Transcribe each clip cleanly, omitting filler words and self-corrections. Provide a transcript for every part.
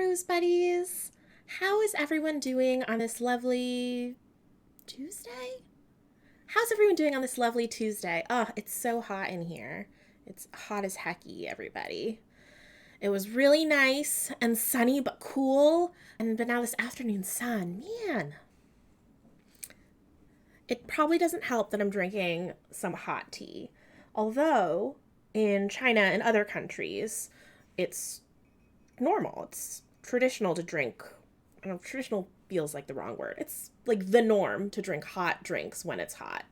Rose Buddies. How is everyone doing on this lovely Tuesday? How's everyone doing on this lovely Tuesday? Oh, it's so hot in here. It's hot as hecky, everybody. It was really nice and sunny but cool. But now this afternoon sun, man. It probably doesn't help that I'm drinking some hot tea. Although in China and other countries, it's normal. It's traditional to drink. I don't know, traditional feels like the wrong word. It's like the norm to drink hot drinks when it's hot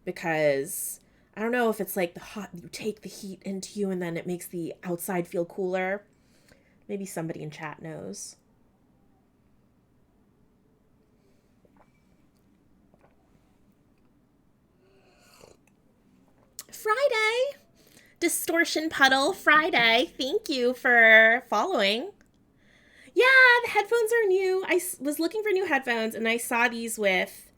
because I don't know if it's like the hot, you take the heat into you and then it makes the outside feel cooler. Maybe somebody in chat knows. Friday! Distortion Puddle Friday. Thank you for following. Yeah, the headphones are new. I was looking for new headphones and I saw these with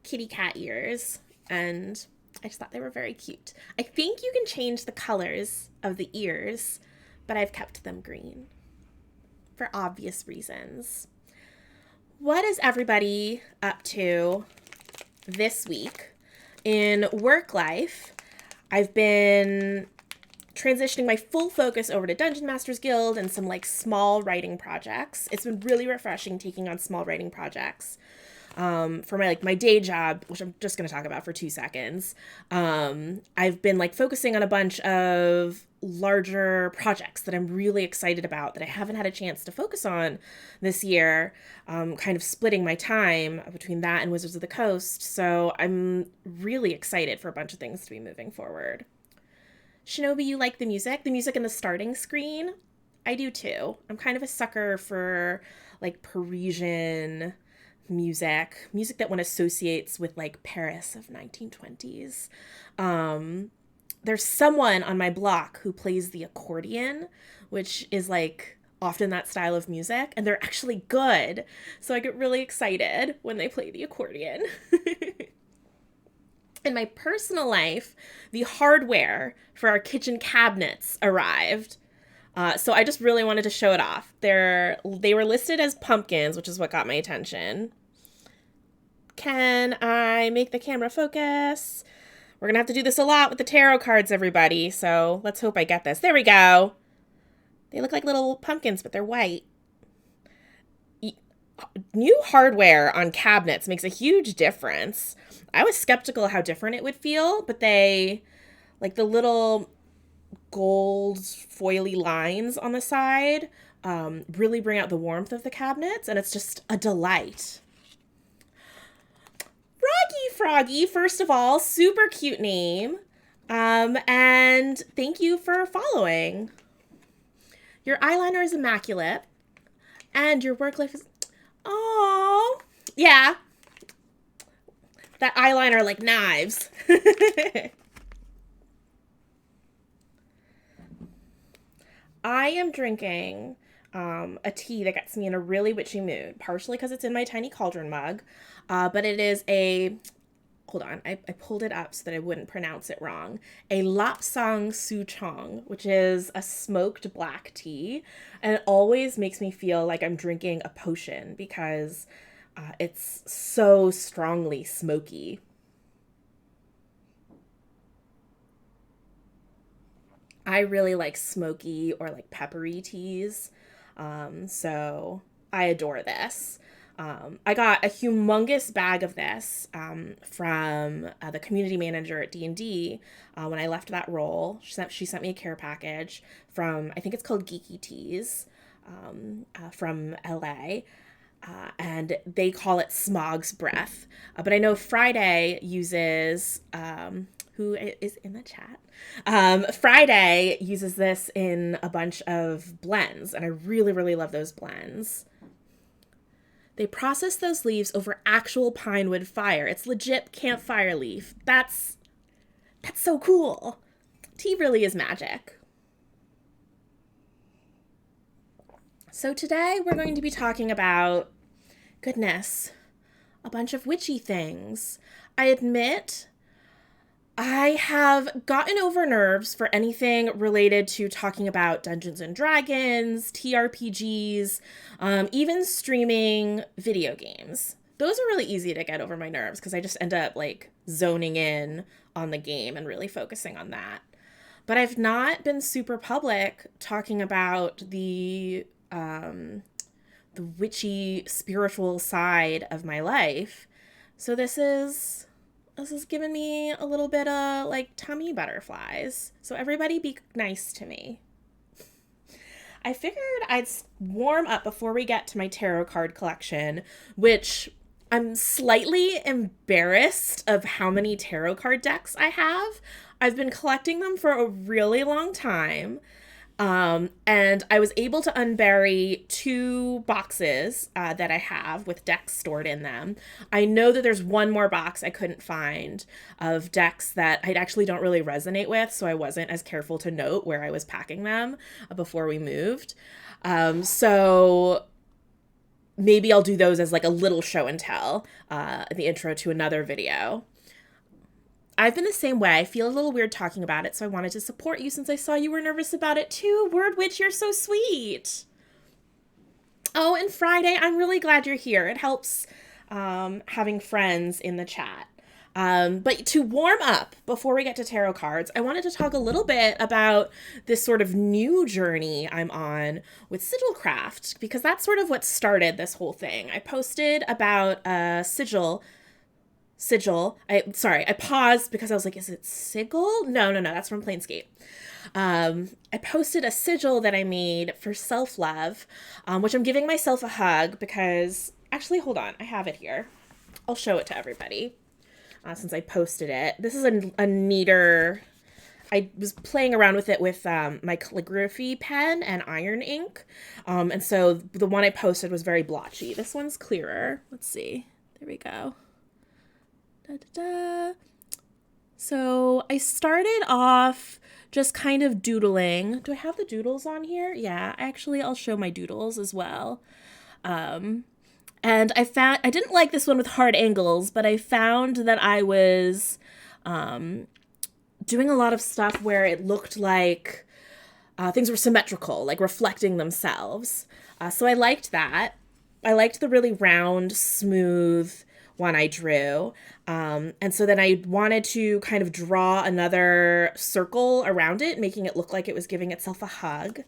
kitty cat ears and I just thought they were very cute. I think you can change the colors of the ears, but I've kept them green for obvious reasons. What is everybody up to this week? In work life, I've been transitioning my full focus over to Dungeon Masters Guild and some like small writing projects. It's been really refreshing taking on small writing projects. For my day job, which I'm just going to talk about for 2 seconds. I've been like focusing on a bunch of larger projects that I'm really excited about that I haven't had a chance to focus on this year, kind of splitting my time between that and Wizards of the Coast. So I'm really excited for a bunch of things to be moving forward. Shinobi, you like the music? The music in the starting screen? I do too. I'm kind of a sucker for like Parisian music that one associates with like Paris of 1920s. There's someone on my block who plays the accordion, which is like often that style of music, and they're actually good. So I get really excited when they play the accordion. In my personal life, the hardware for our kitchen cabinets arrived. So I just really wanted to show it off. They were listed as pumpkins, which is what got my attention. Can I make the camera focus? We're going to have to do this a lot with the tarot cards, everybody. So let's hope I get this. There we go. They look like little pumpkins, but they're white. New hardware on cabinets makes a huge difference. I was skeptical how different it would feel, but they, like the little gold foily lines on the side, really bring out the warmth of the cabinets, and it's just a delight. Froggy, first of all, super cute name. And thank you for following. Your eyeliner is immaculate, and your work life is... Oh, yeah. That eyeliner like knives. I am drinking a tea that gets me in a really witchy mood, partially because it's in my tiny cauldron mug, but it is a... Hold on, I pulled it up so that I wouldn't pronounce it wrong. A Lapsang Souchong, which is a smoked black tea. And it always makes me feel like I'm drinking a potion because it's so strongly smoky. I really like smoky or like peppery teas. So I adore this. I got a humongous bag of this from the community manager at D&D when I left that role. She sent me a care package from, I think it's called Geeky Teas from LA. And they call it Smog's Breath. But I know Friday uses, who is in the chat, Friday uses this in a bunch of blends. And I really, really love those blends. They process those leaves over actual pine wood fire. It's legit campfire leaf. That's so cool. Tea really is magic. So today we're going to be talking about, goodness, a bunch of witchy things. I admit I have gotten over nerves for anything related to talking about Dungeons and Dragons, TRPGs, even streaming video games. Those are really easy to get over my nerves because I just end up like zoning in on the game and really focusing on that. But I've not been super public talking about the witchy spiritual side of my life. So this is giving me a little bit of like tummy butterflies. So everybody be nice to me. I figured I'd warm up before we get to my tarot card collection, which I'm slightly embarrassed of how many tarot card decks I have. I've been collecting them for a really long time. And I was able to unbury two boxes that I have with decks stored in them. I know that there's one more box I couldn't find of decks that I actually don't really resonate with, so I wasn't as careful to note where I was packing them before we moved. So maybe I'll do those as like a little show and tell in the intro to another video. I've been the same way. I feel a little weird talking about it, so I wanted to support you since I saw you were nervous about it too. Word Witch, you're so sweet. Oh, and Friday, I'm really glad you're here. It helps having friends in the chat. But to warm up before we get to tarot cards, I wanted to talk a little bit about this sort of new journey I'm on with sigilcraft, because that's sort of what started this whole thing. I posted about a sigil. I paused because I was like, is it sigil? No, that's from Planescape. I posted a sigil that I made for self-love, which I'm giving myself a hug because, actually, hold on, I have it here. I'll show it to everybody since I posted it. This is a neater, I was playing around with it with my calligraphy pen and iron ink. And so the one I posted was very blotchy. This one's clearer. Let's see. There we go. Da, da, da. So I started off just kind of doodling. Do I have the doodles on here? Yeah, actually, I'll show my doodles as well. And I didn't like this one with hard angles, but I found that I was doing a lot of stuff where it looked like things were symmetrical, like reflecting themselves. So I liked that. I liked the really round, smooth one I drew. And so then I wanted to kind of draw another circle around it, making it look like it was giving itself a hug.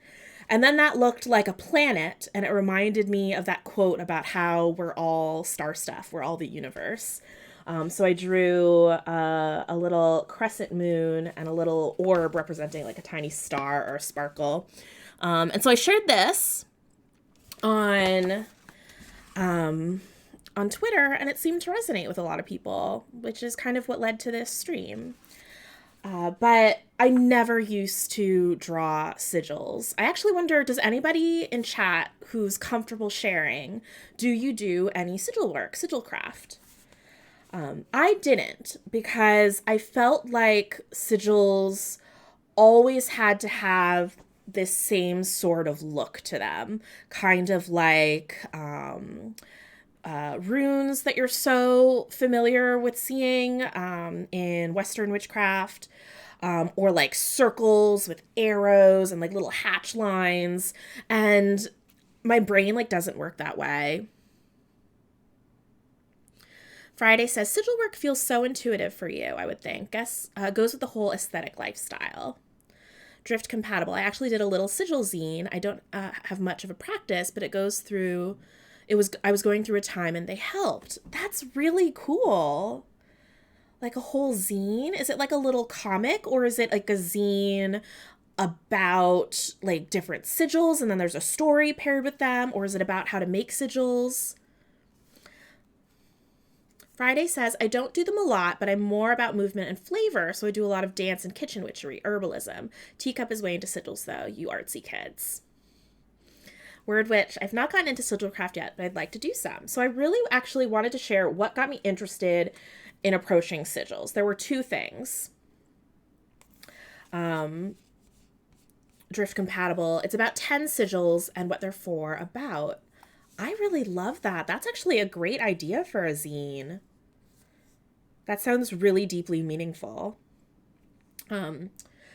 And then that looked like a planet, and it reminded me of that quote about how we're all star stuff, we're all the universe. So I drew a little crescent moon and a little orb representing like a tiny star or a sparkle. And so I shared this on Twitter, and it seemed to resonate with a lot of people, which is kind of what led to this stream. But I never used to draw sigils. I actually wonder, does anybody in chat who's comfortable sharing, do you do any sigil work, sigilcraft? I didn't, because I felt like sigils always had to have this same sort of look to them, kind of like runes that you're so familiar with seeing in Western witchcraft, or like circles with arrows and like little hatch lines. And my brain like doesn't work that way. Friday says, sigil work feels so intuitive for you, I would think. Guess goes with the whole aesthetic lifestyle. Drift compatible. I actually did a little sigil zine. I don't have much of a practice, but it goes through... I was going through a time and they helped. That's really cool. Like a whole zine? Is it like a little comic, or is it like a zine about like different sigils and then there's a story paired with them? Or is it about how to make sigils? Friday says, I don't do them a lot, but I'm more about movement and flavor, so I do a lot of dance and kitchen witchery, herbalism. Teacup is way into sigils, though, you artsy kids. Word Witch, I've not gotten into sigilcraft yet, but I'd like to do some. So I really actually wanted to share what got me interested in approaching sigils. There were two things. Drift compatible. It's about 10 sigils and what they're for about. I really love that. That's actually a great idea for a zine. That sounds really deeply meaningful. Um,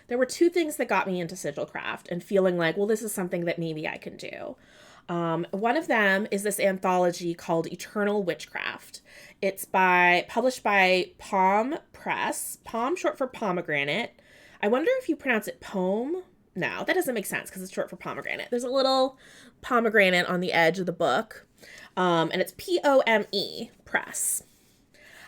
there were two things that got me into sigilcraft and feeling like, well, this is something that maybe I can do. One of them is this anthology called Eternal Witchcraft. It's published by Palm Press. Palm short for pomegranate. I wonder if you pronounce it pome. No, that doesn't make sense because it's short for pomegranate. There's a little pomegranate on the edge of the book, and it's POME Press.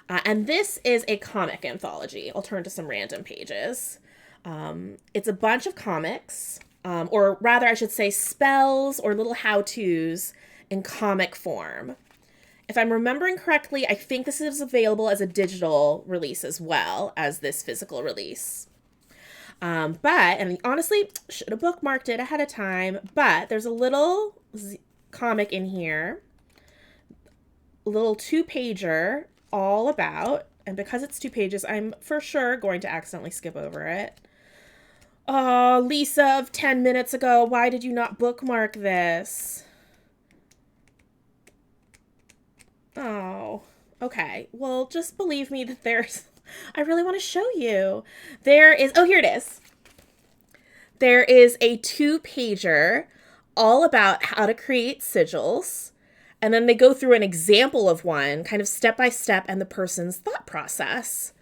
And this is a comic anthology. I'll turn to some random pages. It's a bunch of comics, or rather, I should say, spells or little how-tos in comic form. If I'm remembering correctly, I think this is available as a digital release as well as this physical release. And honestly, should have bookmarked it ahead of time, but there's a little comic in here, a little 2-pager all about, and because it's 2 pages, I'm for sure going to accidentally skip over it. Oh, Lysa of 10 minutes ago, why did you not bookmark this? Oh, okay. Well, just believe me that I really want to show you. Here it is. There is a 2-pager all about how to create sigils. And then they go through an example of one, kind of step by step, and the person's thought process.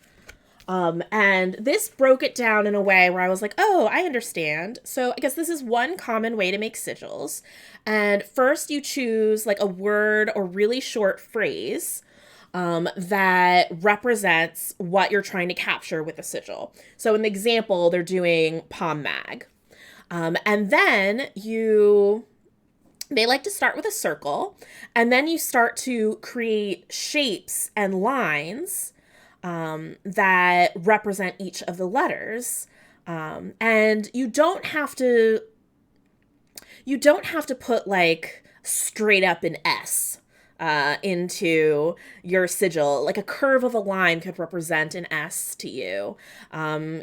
And this broke it down in a way where I was like, oh, I understand. So I guess this is one common way to make sigils. And first you choose like a word or really short phrase that represents what you're trying to capture with a sigil. So in the example, they're doing Pom Mag. And then they like to start with a circle, and then you start to create shapes and lines that represent each of the letters. And you don't have to put like straight up an S into your sigil. Like a curve of a line could represent an S to you.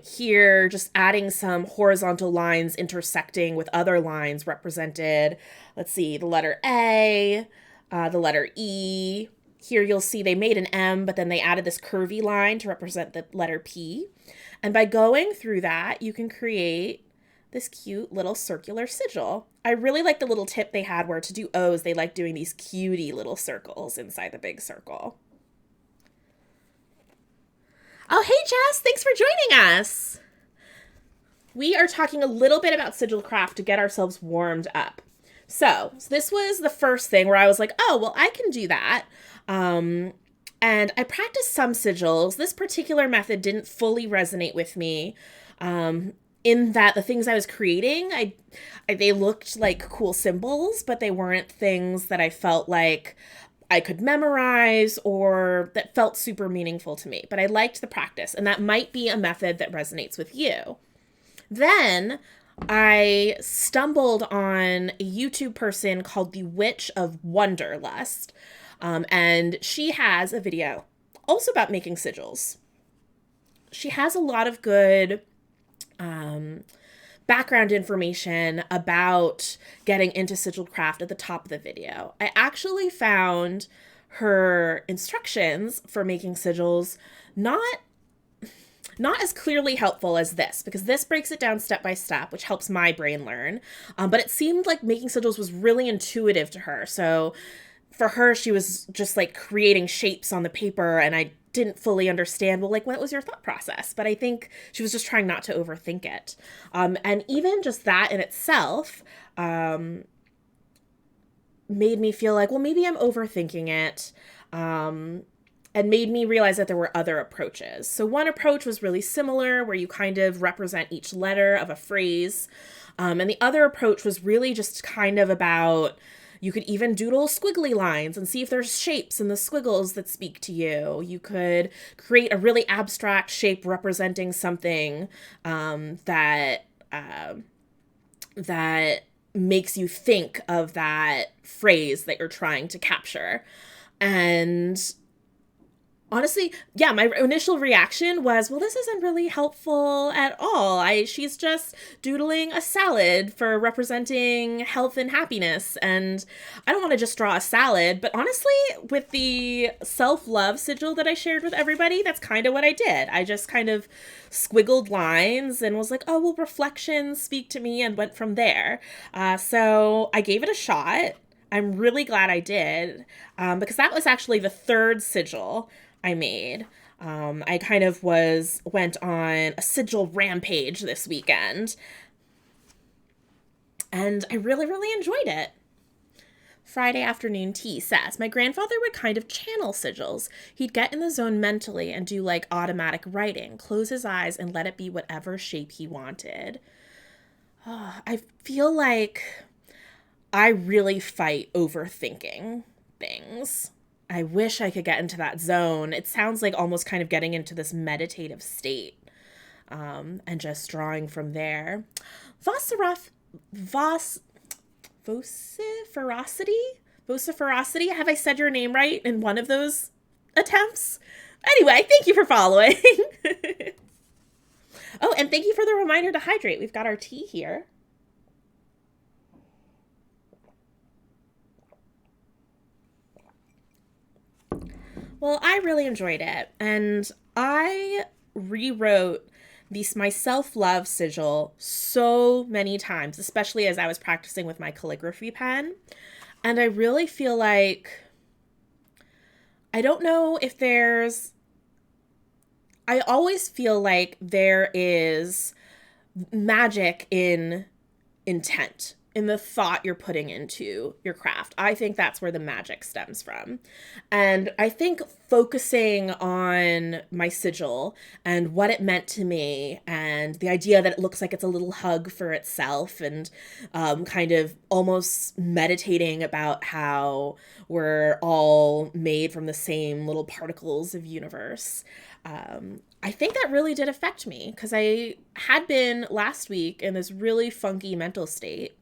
Here, just adding some horizontal lines intersecting with other lines represented, let's see, the letter A, the letter E. Here you'll see they made an M, but then they added this curvy line to represent the letter P. And by going through that, you can create this cute little circular sigil. I really like the little tip they had where to do O's, they like doing these cutie little circles inside the big circle. Oh, hey, Jess, thanks for joining us. We are talking a little bit about sigilcraft to get ourselves warmed up. So this was the first thing where I was like, oh, well, I can do that. And I practiced some sigils. This particular method didn't fully resonate with me. In that the things I was creating, they looked like cool symbols, but they weren't things that I felt like I could memorize or that felt super meaningful to me. But I liked the practice, and that might be a method that resonates with you. Then I stumbled on a YouTube person called the Witch of Wonderlust, and she has a video also about making sigils. She has a lot of good background information about getting into sigilcraft at the top of the video. I actually found her instructions for making sigils not as clearly helpful as this, because this breaks it down step by step, which helps my brain learn. But it seemed like making sigils was really intuitive to her. So for her, she was just like creating shapes on the paper, and I didn't fully understand, well, like, what was your thought process? But I think she was just trying not to overthink it. And even just that in itself made me feel like, well, maybe I'm overthinking it. And made me realize that there were other approaches. So one approach was really similar, where you kind of represent each letter of a phrase. And the other approach was really just kind of about, you could even doodle squiggly lines and see if there's shapes in the squiggles that speak to you. You could create a really abstract shape representing something that makes you think of that phrase that you're trying to capture. And Honestly, yeah, my initial reaction was, well, this isn't really helpful at all. She's just doodling a salad for representing health and happiness, and I don't want to just draw a salad. But honestly, with the self-love sigil that I shared with everybody, that's kind of what I did. I just kind of squiggled lines and was like, oh, well, reflections speak to me, and went from there. So I gave it a shot. I'm really glad I did, because that was actually the third sigil I made. I kind of went on a sigil rampage this weekend, and I really, really enjoyed it. Friday afternoon tea says, my grandfather would kind of channel sigils. He'd get in the zone mentally and do like automatic writing, close his eyes and let it be whatever shape he wanted. I feel like I really fight overthinking things. I wish I could get into that zone. It sounds like almost kind of getting into this meditative state, and just drawing from there. Vociferosity? Vociferosity? Have I said your name right in one of those attempts? Anyway, thank you for following. Oh, and thank you for the reminder to hydrate. We've got our tea here. Well, I really enjoyed it, and I rewrote my self-love sigil so many times, especially as I was practicing with my calligraphy pen. And I really feel like, I don't know if I always feel like there is magic in intent, in the thought you're putting into your craft. I think that's where the magic stems from. And I think focusing on my sigil and what it meant to me, and the idea that it looks like it's a little hug for itself, and kind of almost meditating about how we're all made from the same little particles of universe. I think that really did affect me, because I had been last week in this really funky mental state,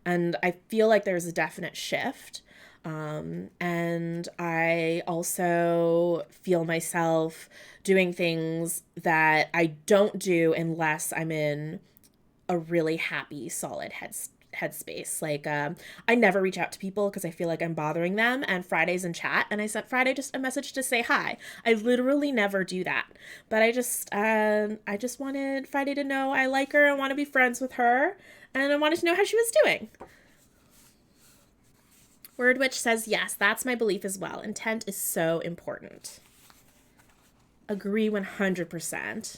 and I feel like there's a definite shift. And I also feel myself doing things that I don't do unless I'm in a really happy, solid headspace. Like, I never reach out to people because I feel like I'm bothering them. And Friday's in chat, and I sent Friday just a message to say hi. I literally never do that, but I just wanted Friday to know I like her and want to be friends with her, and I wanted to know how she was doing. Word Witch says, yes, that's my belief as well. Intent is so important. Agree 100%.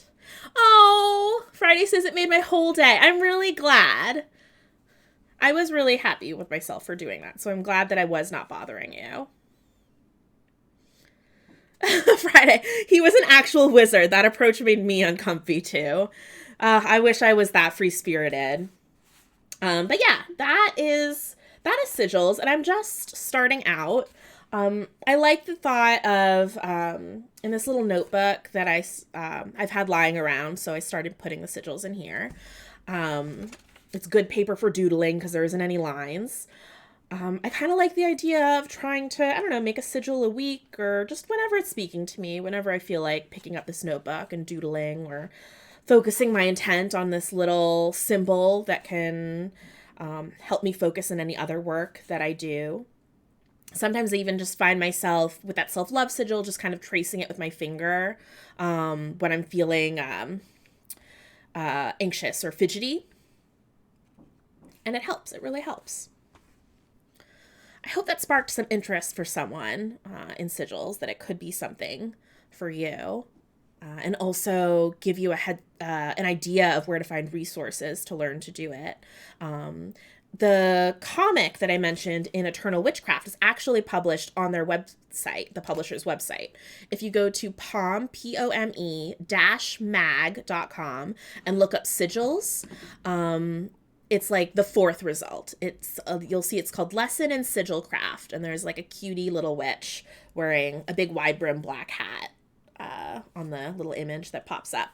Oh, Friday says it made my whole day. I'm really glad. I was really happy with myself for doing that, so I'm glad that I was not bothering you. Friday, he was an actual wizard. That approach made me uncomfy too. I wish I was that free-spirited. But yeah, that is sigils, and I'm just starting out. I like the thought of, in this little notebook that I've had lying around, so I started putting the sigils in here. It's good paper for doodling because there isn't any lines. I kind of like the idea of trying to, I don't know, make a sigil a week, or just whenever it's speaking to me, whenever I feel like picking up this notebook and doodling, or focusing my intent on this little symbol that can help me focus in any other work that I do. Sometimes I even just find myself with that self-love sigil just kind of tracing it with my finger when I'm feeling anxious or fidgety. And it helps. It really helps. I hope that sparked some interest for someone in sigils, that it could be something for you. And also give you an idea of where to find resources to learn to do it. The comic that I mentioned in Eternal Witchcraft is actually published on their website, the publisher's website. If you go to pome-mag.com and look up sigils, it's like the fourth result. It's you'll see it's called Lesson in Sigilcraft, and there's like a cutie little witch wearing a big wide brim black hat on the little image that pops up.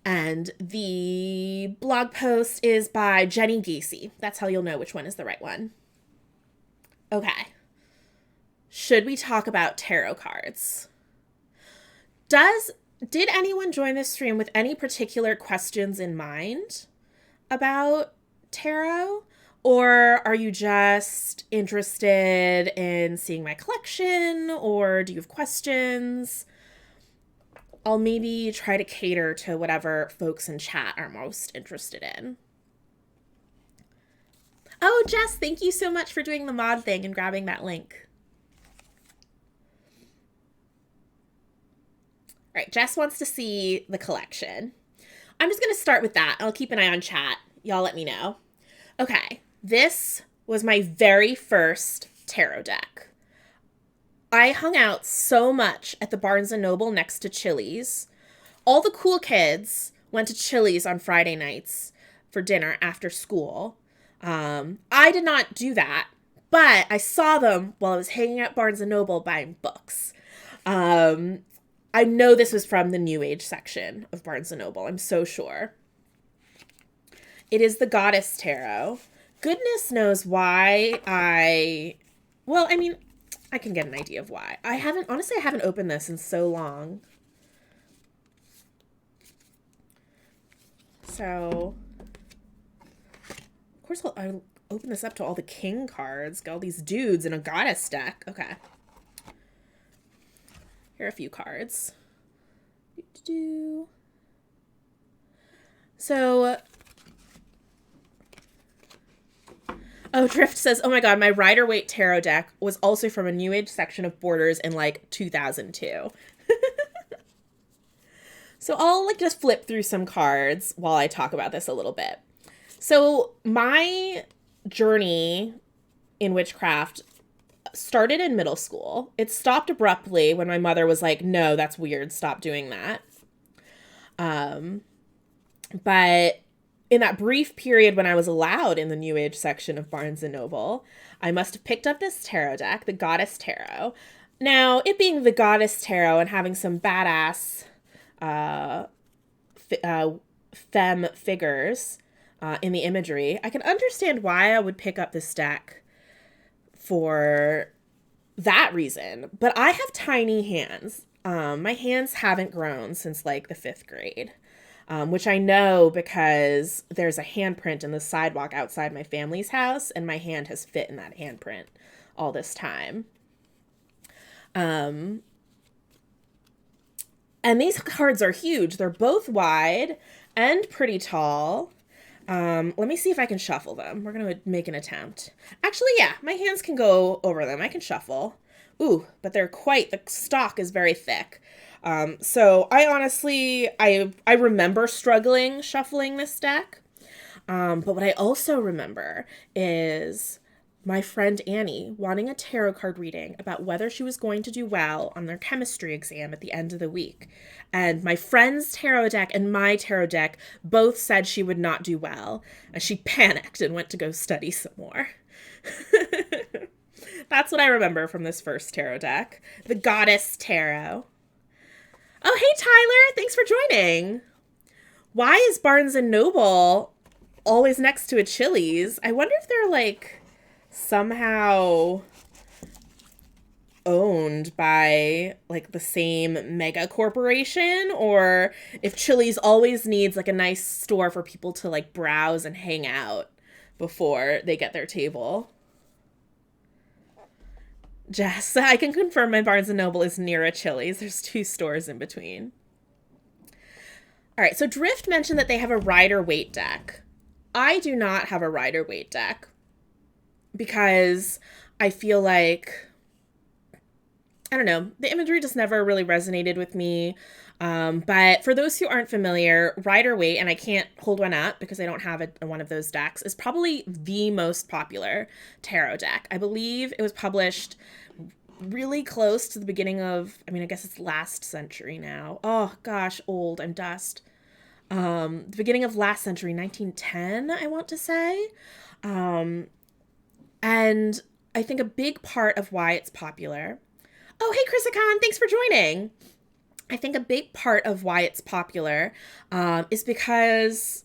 And the blog post is by Jenny Gacy. That's how you'll know which one is the right one. Okay. Should we talk about tarot cards? Does did anyone join this stream with any particular questions in mind about tarot? Or are you just interested in seeing my collection? Or do you have questions? I'll maybe try to cater to whatever folks in chat are most interested in. Oh, Jess, thank you so much for doing the mod thing and grabbing that link. All right, Jess wants to see the collection. I'm just going to start with that. I'll keep an eye on chat. Y'all let me know. Okay, this was my very first tarot deck. I hung out so much at the Barnes & Noble next to Chili's. All the cool kids went to Chili's on Friday nights for dinner after school. I did not do that, but I saw them while I was hanging out at Barnes & Noble buying books. I know this was from the New Age section of Barnes & Noble. I'm so sure. It is the Goddess Tarot. Goodness knows why I can get an idea of why. I haven't opened this in so long. So, of course, I'll open this up to all the king cards. Got all these dudes in a goddess deck. Okay. Here are a few cards. So, oh, Drift says, oh my god, my Rider-Waite tarot deck was also from a New Age section of Borders in like 2002. So I'll like just flip through some cards while I talk about this a little bit. So my journey in witchcraft started in middle school. It stopped abruptly when my mother was like, no, that's weird. Stop doing that. But in that brief period when I was allowed in the New Age section of Barnes & Noble, I must have picked up this tarot deck, the Goddess Tarot. Now, it being the Goddess Tarot and having some badass femme figures in the imagery, I can understand why I would pick up this deck for that reason. But I have tiny hands. My hands haven't grown since like the 5th grade. Which I know because there's a handprint in the sidewalk outside my family's house, and my hand has fit in that handprint all this time. And these cards are huge. They're both wide and pretty tall. Let me see if I can shuffle them. We're going to make an attempt. Actually, yeah, my hands can go over them. I can shuffle. Ooh, but the stock is very thick. So I honestly, I remember struggling shuffling this deck. But what I also remember is my friend Annie wanting a tarot card reading about whether she was going to do well on their chemistry exam at the end of the week. And my friend's tarot deck and my tarot deck both said she would not do well. And she panicked and went to go study some more. That's what I remember from this first tarot deck. The Goddess Tarot. Oh, hey, Tyler. Thanks for joining. Why is Barnes & Noble always next to a Chili's? I wonder if they're, like, somehow owned by, like, the same mega corporation, or if Chili's always needs, like, a nice store for people to, like, browse and hang out before they get their table. Jess, I can confirm my Barnes & Noble is near a Chili's. There's 2 stores in between. All right, so Drift mentioned that they have a Rider-Waite deck. I do not have a Rider-Waite deck because I feel like, I don't know, the imagery just never really resonated with me. But for those who aren't familiar, Rider-Waite, and I can't hold one up because I don't have one of those decks, is probably the most popular tarot deck. I believe it was published really close to the beginning of, I guess it's last century now. Oh gosh, old, I'm dust. The beginning of last century, 1910, I want to say. And I think a big part of why it's popular. Oh, hey, Chrisicon, thanks for joining. I think a big part of why it's popular is because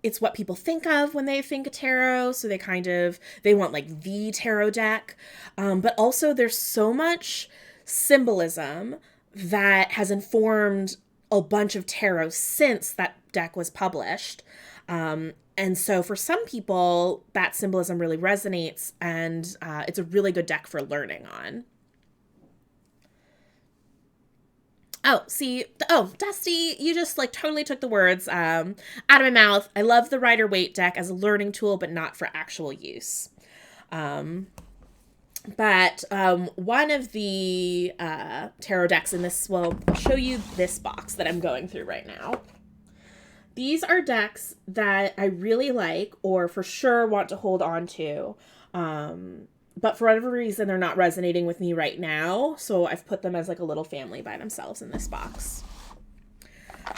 it's what people think of when they think of tarot. So they want like the tarot deck. But also there's so much symbolism that has informed a bunch of tarot since that deck was published. And so for some people, that symbolism really resonates, and it's a really good deck for learning on. Oh, see, oh, Dusty, you just like totally took the words out of my mouth. I love the Rider-Waite deck as a learning tool, but not for actual use. But one of the tarot decks in this, well, I'll show you this box that I'm going through right now. These are decks that I really like or for sure want to hold on to. But for whatever reason, they're not resonating with me right now. So I've put them as like a little family by themselves in this box.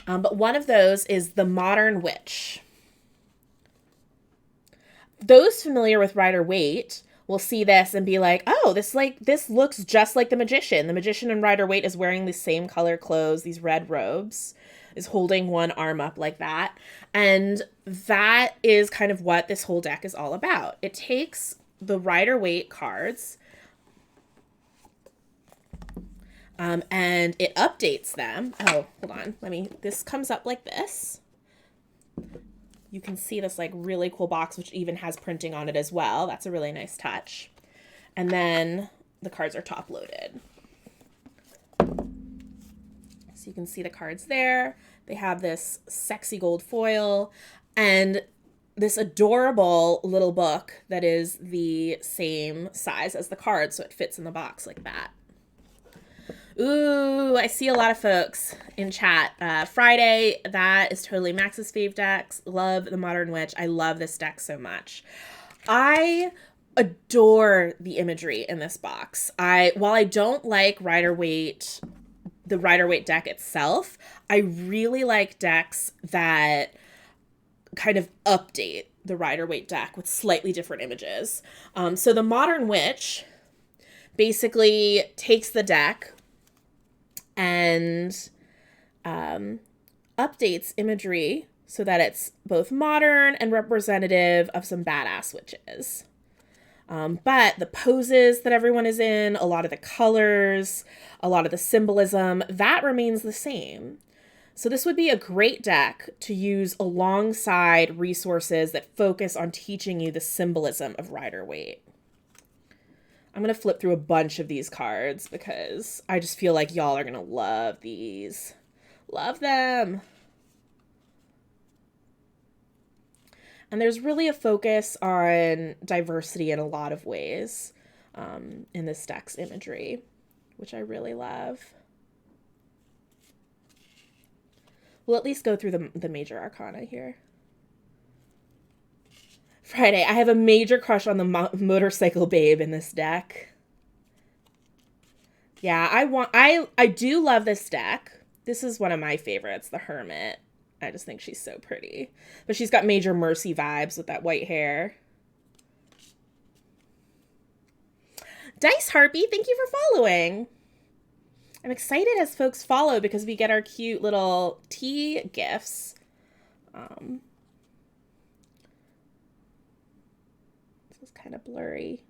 But one of those is the Modern Witch. Those familiar with Rider-Waite will see this and be like, oh, this looks just like the Magician. The Magician in Rider-Waite is wearing the same color clothes, these red robes, is holding one arm up like that. And that is kind of what this whole deck is all about. It takes the Rider-Waite cards and it updates them. Oh, hold on. This comes up like this. You can see this like really cool box, which even has printing on it as well. That's a really nice touch. And then the cards are top loaded. So you can see the cards there. They have this sexy gold foil and this adorable little book that is the same size as the card, so it fits in the box like that. Ooh, I see a lot of folks in chat. Friday, that is totally Max's fave decks. Love the Modern Witch. I love this deck so much. I adore the imagery in this box. While I don't like Rider-Waite, the Rider-Waite deck itself, I really like decks that kind of update the Rider-Waite deck with slightly different images. So the Modern Witch basically takes the deck and updates imagery so that it's both modern and representative of some badass witches. But the poses that everyone is in, a lot of the colors, a lot of the symbolism, that remains the same. So this would be a great deck to use alongside resources that focus on teaching you the symbolism of Rider-Waite. I'm going to flip through a bunch of these cards because I just feel like y'all are going to love these. Love them. And there's really a focus on diversity in a lot of ways in this deck's imagery, which I really love. We'll at least go through the major arcana here. Friday, I have a major crush on the motorcycle babe in this deck. Yeah, I do love this deck. This is one of my favorites, the Hermit. I just think she's so pretty. But she's got major Mercy vibes with that white hair. Dice Harpy, thank you for following. I'm excited as folks follow because we get our cute little tea gifts. This is kind of blurry.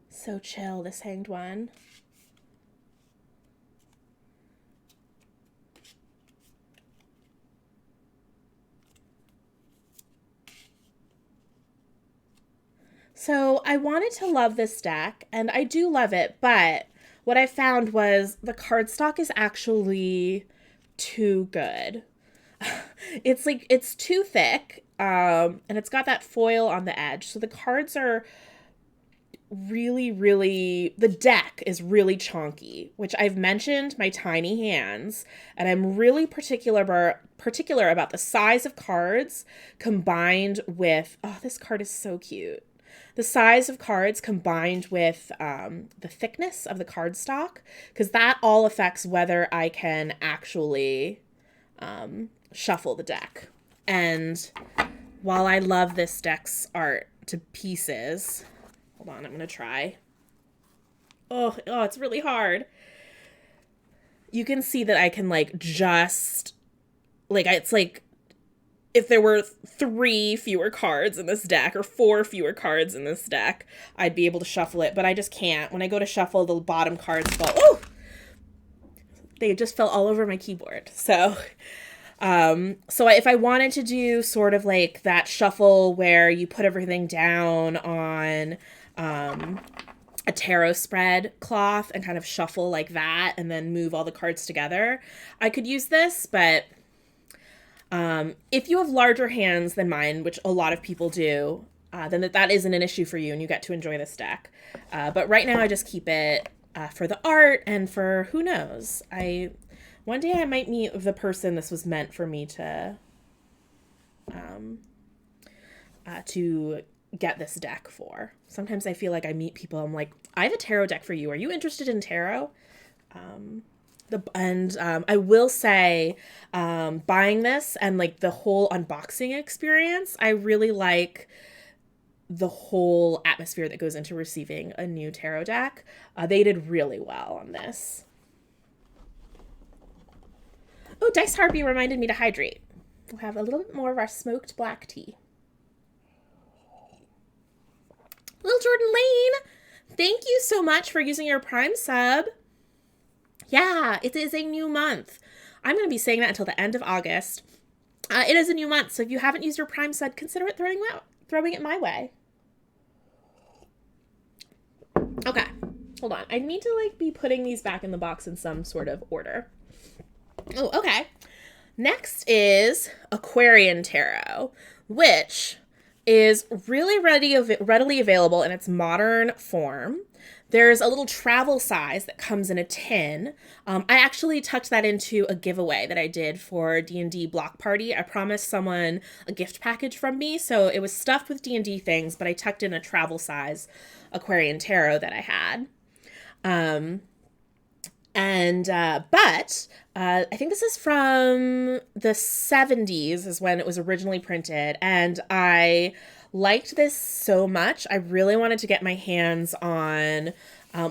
So chill, this hanged one. So I wanted to love this deck, and I do love it, but what I found was the cardstock is actually too good. It's too thick, and it's got that foil on the edge. So the cards are the deck is really chonky, which I've mentioned my tiny hands, and I'm really particular about the size of cards combined with, oh, this card is so cute. The size of cards combined with the thickness of the cardstock, because that all affects whether I can actually shuffle the deck. And while I love this deck's art to pieces, hold on, I'm going to try. Oh, it's really hard. You can see that I can just, it's like if there were 3 fewer cards in this deck or 4 fewer cards in this deck, I'd be able to shuffle it, but I just can't. When I go to shuffle, the bottom cards fall. Oh! They just fell all over my keyboard. So if I wanted to do sort of like that shuffle where you put everything down on a tarot spread cloth and kind of shuffle like that and then move all the cards together, I could use this, but if you have larger hands than mine, which a lot of people do, then that isn't an issue for you and you get to enjoy this deck. But right now I just keep it for the art and for who knows. One day I might meet the person this was meant for me to get this deck for. Sometimes I feel like I meet people, I'm like, I have a tarot deck for you. Are you interested in tarot? I will say, buying this and like the whole unboxing experience, I really like the whole atmosphere that goes into receiving a new tarot deck. They did really well on this. Oh, Dice Harpy reminded me to hydrate. We'll have a little bit more of our smoked black tea. Little Jordan Lane, thank you so much for using your Prime sub. Yeah, it is a new month. I'm going to be saying that until the end of August. It is a new month, so if you haven't used your Prime sub, consider it throwing it my way. Okay, hold on. I need to be putting these back in the box in some sort of order. Oh, okay. Next is Aquarian Tarot, which is really readily available in its modern form. There's a little travel size that comes in a tin. I actually tucked that into a giveaway that I did for D&D Block Party. I promised someone a gift package from me, so it was stuffed with D&D things, but I tucked in a travel size Aquarian Tarot that I had. I think this is from the 70s is when it was originally printed, and I liked this so much. I really wanted to get my hands on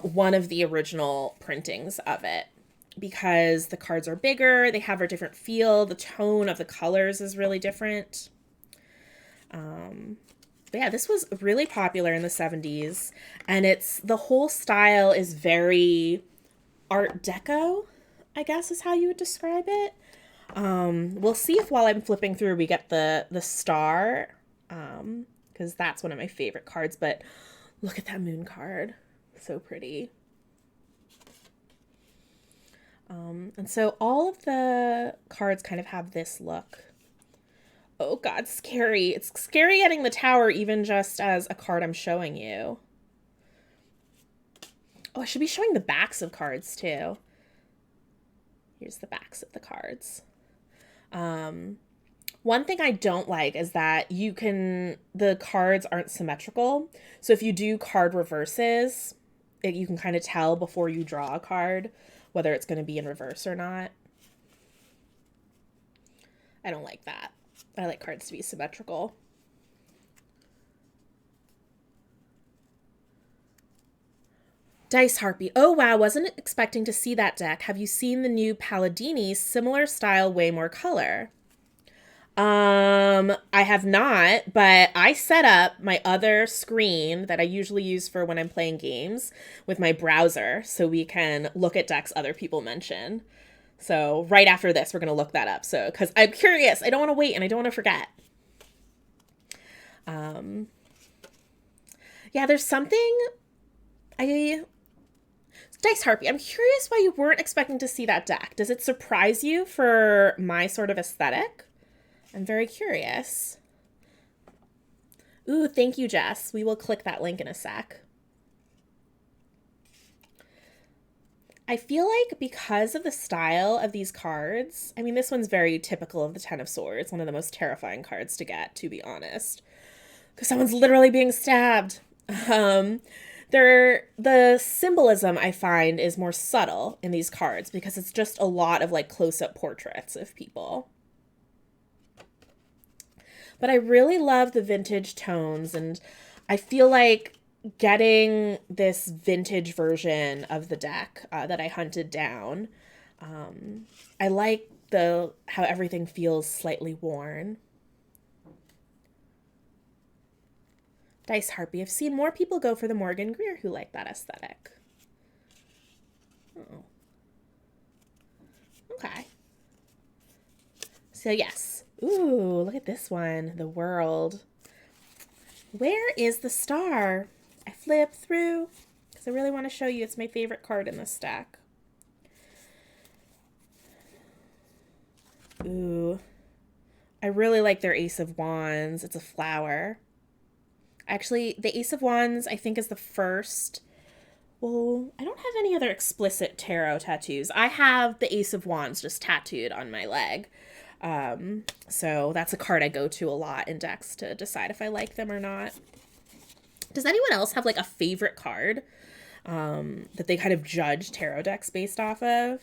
one of the original printings of it because the cards are bigger, they have a different feel, the tone of the colors is really different. But yeah, this was really popular in the 70s, and the whole style is very Art Deco, I guess is how you would describe it. We'll see if while I'm flipping through we get the star, because that's one of my favorite cards, but look at that moon card. So pretty. And so all of the cards kind of have this look. Oh God, scary. It's scary getting the tower even just as a card I'm showing you. Oh, I should be showing the backs of cards too. Here's the backs of the cards. One thing I don't like is that the cards aren't symmetrical. So if you do card reverses, you can kind of tell before you draw a card whether it's going to be in reverse or not. I don't like that. I like cards to be symmetrical. Dice Harpy. Oh, wow. Wasn't expecting to see that deck. Have you seen the new Palladini? Similar style, way more color. I have not, but I set up my other screen that I usually use for when I'm playing games with my browser so we can look at decks other people mention. So right after this, we're going to look that up. So, because I'm curious. I don't want to wait and I don't want to forget. Yeah, there's something... Dice Harpy, I'm curious why you weren't expecting to see that deck. Does it surprise you for my sort of aesthetic? I'm very curious. Ooh, thank you, Jess. We will click that link in a sec. I feel like because of the style of these cards, I mean, this one's very typical of the Ten of Swords, one of the most terrifying cards to get, to be honest. Because someone's literally being stabbed. The symbolism I find is more subtle in these cards because it's just a lot of close-up portraits of people. But I really love the vintage tones, and I feel like getting this vintage version of the deck that I hunted down. I like how everything feels slightly worn. Dice Harpy. I've seen more people go for the Morgan Greer who like that aesthetic. Oh. Okay. So yes. Ooh, look at this one. The World. Where is the star? I flip through because I really want to show you. It's my favorite card in this stack. Ooh. I really like their Ace of Wands. It's a flower. Actually, the Ace of Wands, I think, is the first. Well, I don't have any other explicit tarot tattoos. I have the Ace of Wands just tattooed on my leg. So that's a card I go to a lot in decks to decide if I like them or not. Does anyone else have like a favorite card that they kind of judge tarot decks based off of?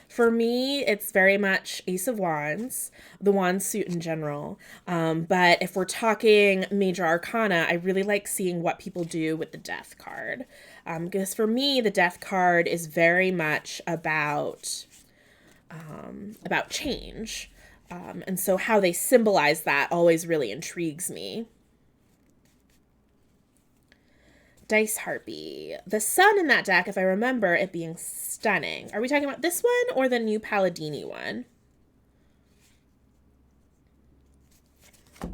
For me, it's very much Ace of Wands, the Wand suit in general. But if we're talking major arcana, I really like seeing what people do with the Death card. Because for me, the Death card is very much about change. And so how they symbolize that always really intrigues me. Dice Harpy. The sun in that deck, if I remember it being stunning. Are we talking about this one or the new Palladini one?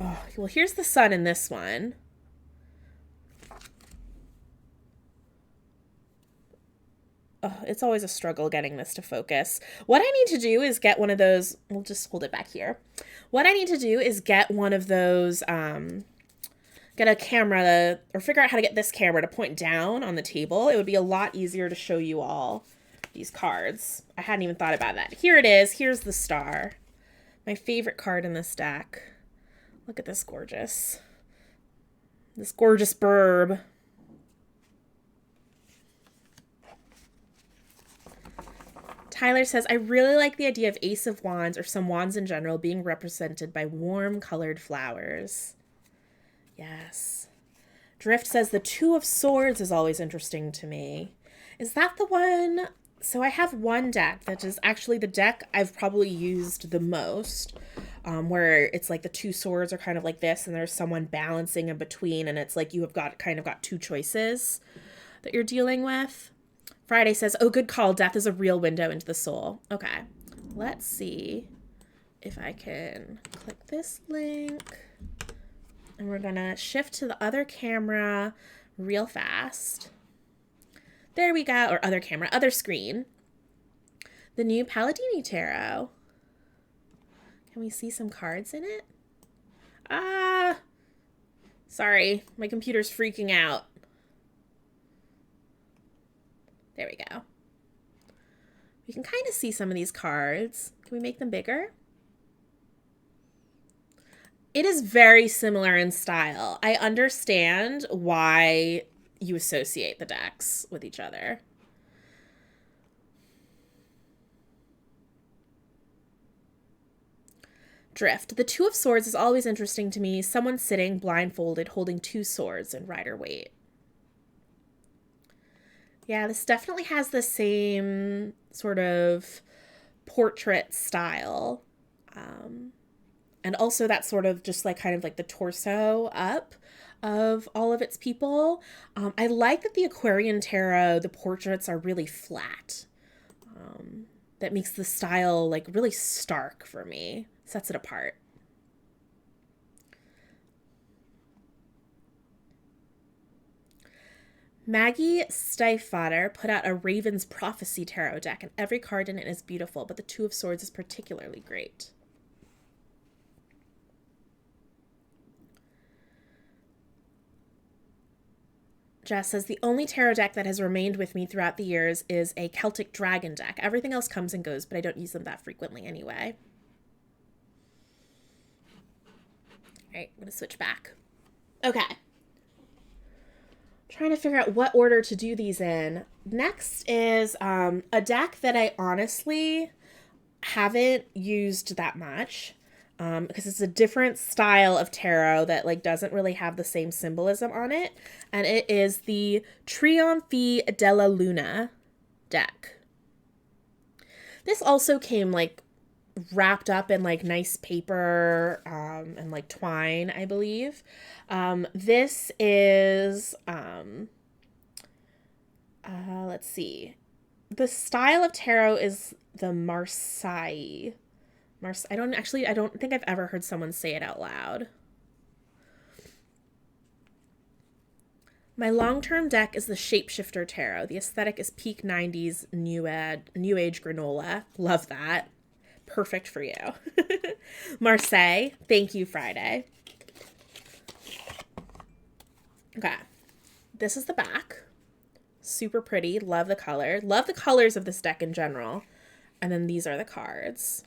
Oh, well, here's the sun in this one. Oh, it's always a struggle getting this to focus. What I need to do is get one of those. We'll just hold it back here. What I need to do is get one of those, get a camera or figure out how to get this camera to point down on the table. It would be a lot easier to show you all these cards. I hadn't even thought about that. Here it is. Here's the star. My favorite card in this deck. Look at this gorgeous burb. Tyler says, I really like the idea of Ace of Wands or some wands in general being represented by warm colored flowers. Yes. Drift says the Two of Swords is always interesting to me. Is that the one? So I have one deck that is actually the deck I've probably used the most, where it's like the two swords are kind of like this and there's someone balancing in between and it's like you have got two choices that you're dealing with. Friday says, oh, good call. Death is a real window into the soul. Okay. Let's see if I can click this link. And we're going to shift to the other camera real fast. There we go. Or other camera, other screen. The new Palladini Tarot. Can we see some cards in it? Sorry. My computer's freaking out. There we go. We can kind of see some of these cards. Can we make them bigger? It is very similar in style. I understand why you associate the decks with each other. Drift. The Two of Swords is always interesting to me. Someone sitting blindfolded holding two swords in Rider-Waite. Yeah, this definitely has the same sort of portrait style. And also that sort of just like kind of like the torso up of all of its people. I like that the Aquarian Tarot, the portraits are really flat. That makes the style like really stark for me. Sets it apart. Maggie Stiefvater put out a Raven's Prophecy Tarot deck, and every card in it is beautiful, but the Two of Swords is particularly great. Jess says, the only tarot deck that has remained with me throughout the years is a Celtic Dragon deck. Everything else comes and goes, but I don't use them that frequently anyway. All right, I'm going to switch back. Okay. Trying to figure out what order to do these in. Next is a deck that I honestly haven't used that much because it's a different style of tarot that like doesn't really have the same symbolism on it, and it is the Trionfi della Luna deck. This also came like wrapped up in like nice paper and like twine, I believe. This is, let's see. The style of tarot is the Marseille. I don't think I've ever heard someone say it out loud. My long-term deck is the Shapeshifter Tarot. The aesthetic is peak 90s new age granola. Love that. Perfect for you. Marseille, thank you, Friday. Okay. This is the back. Super pretty. Love the color. Love the colors of this deck in general. And then these are the cards.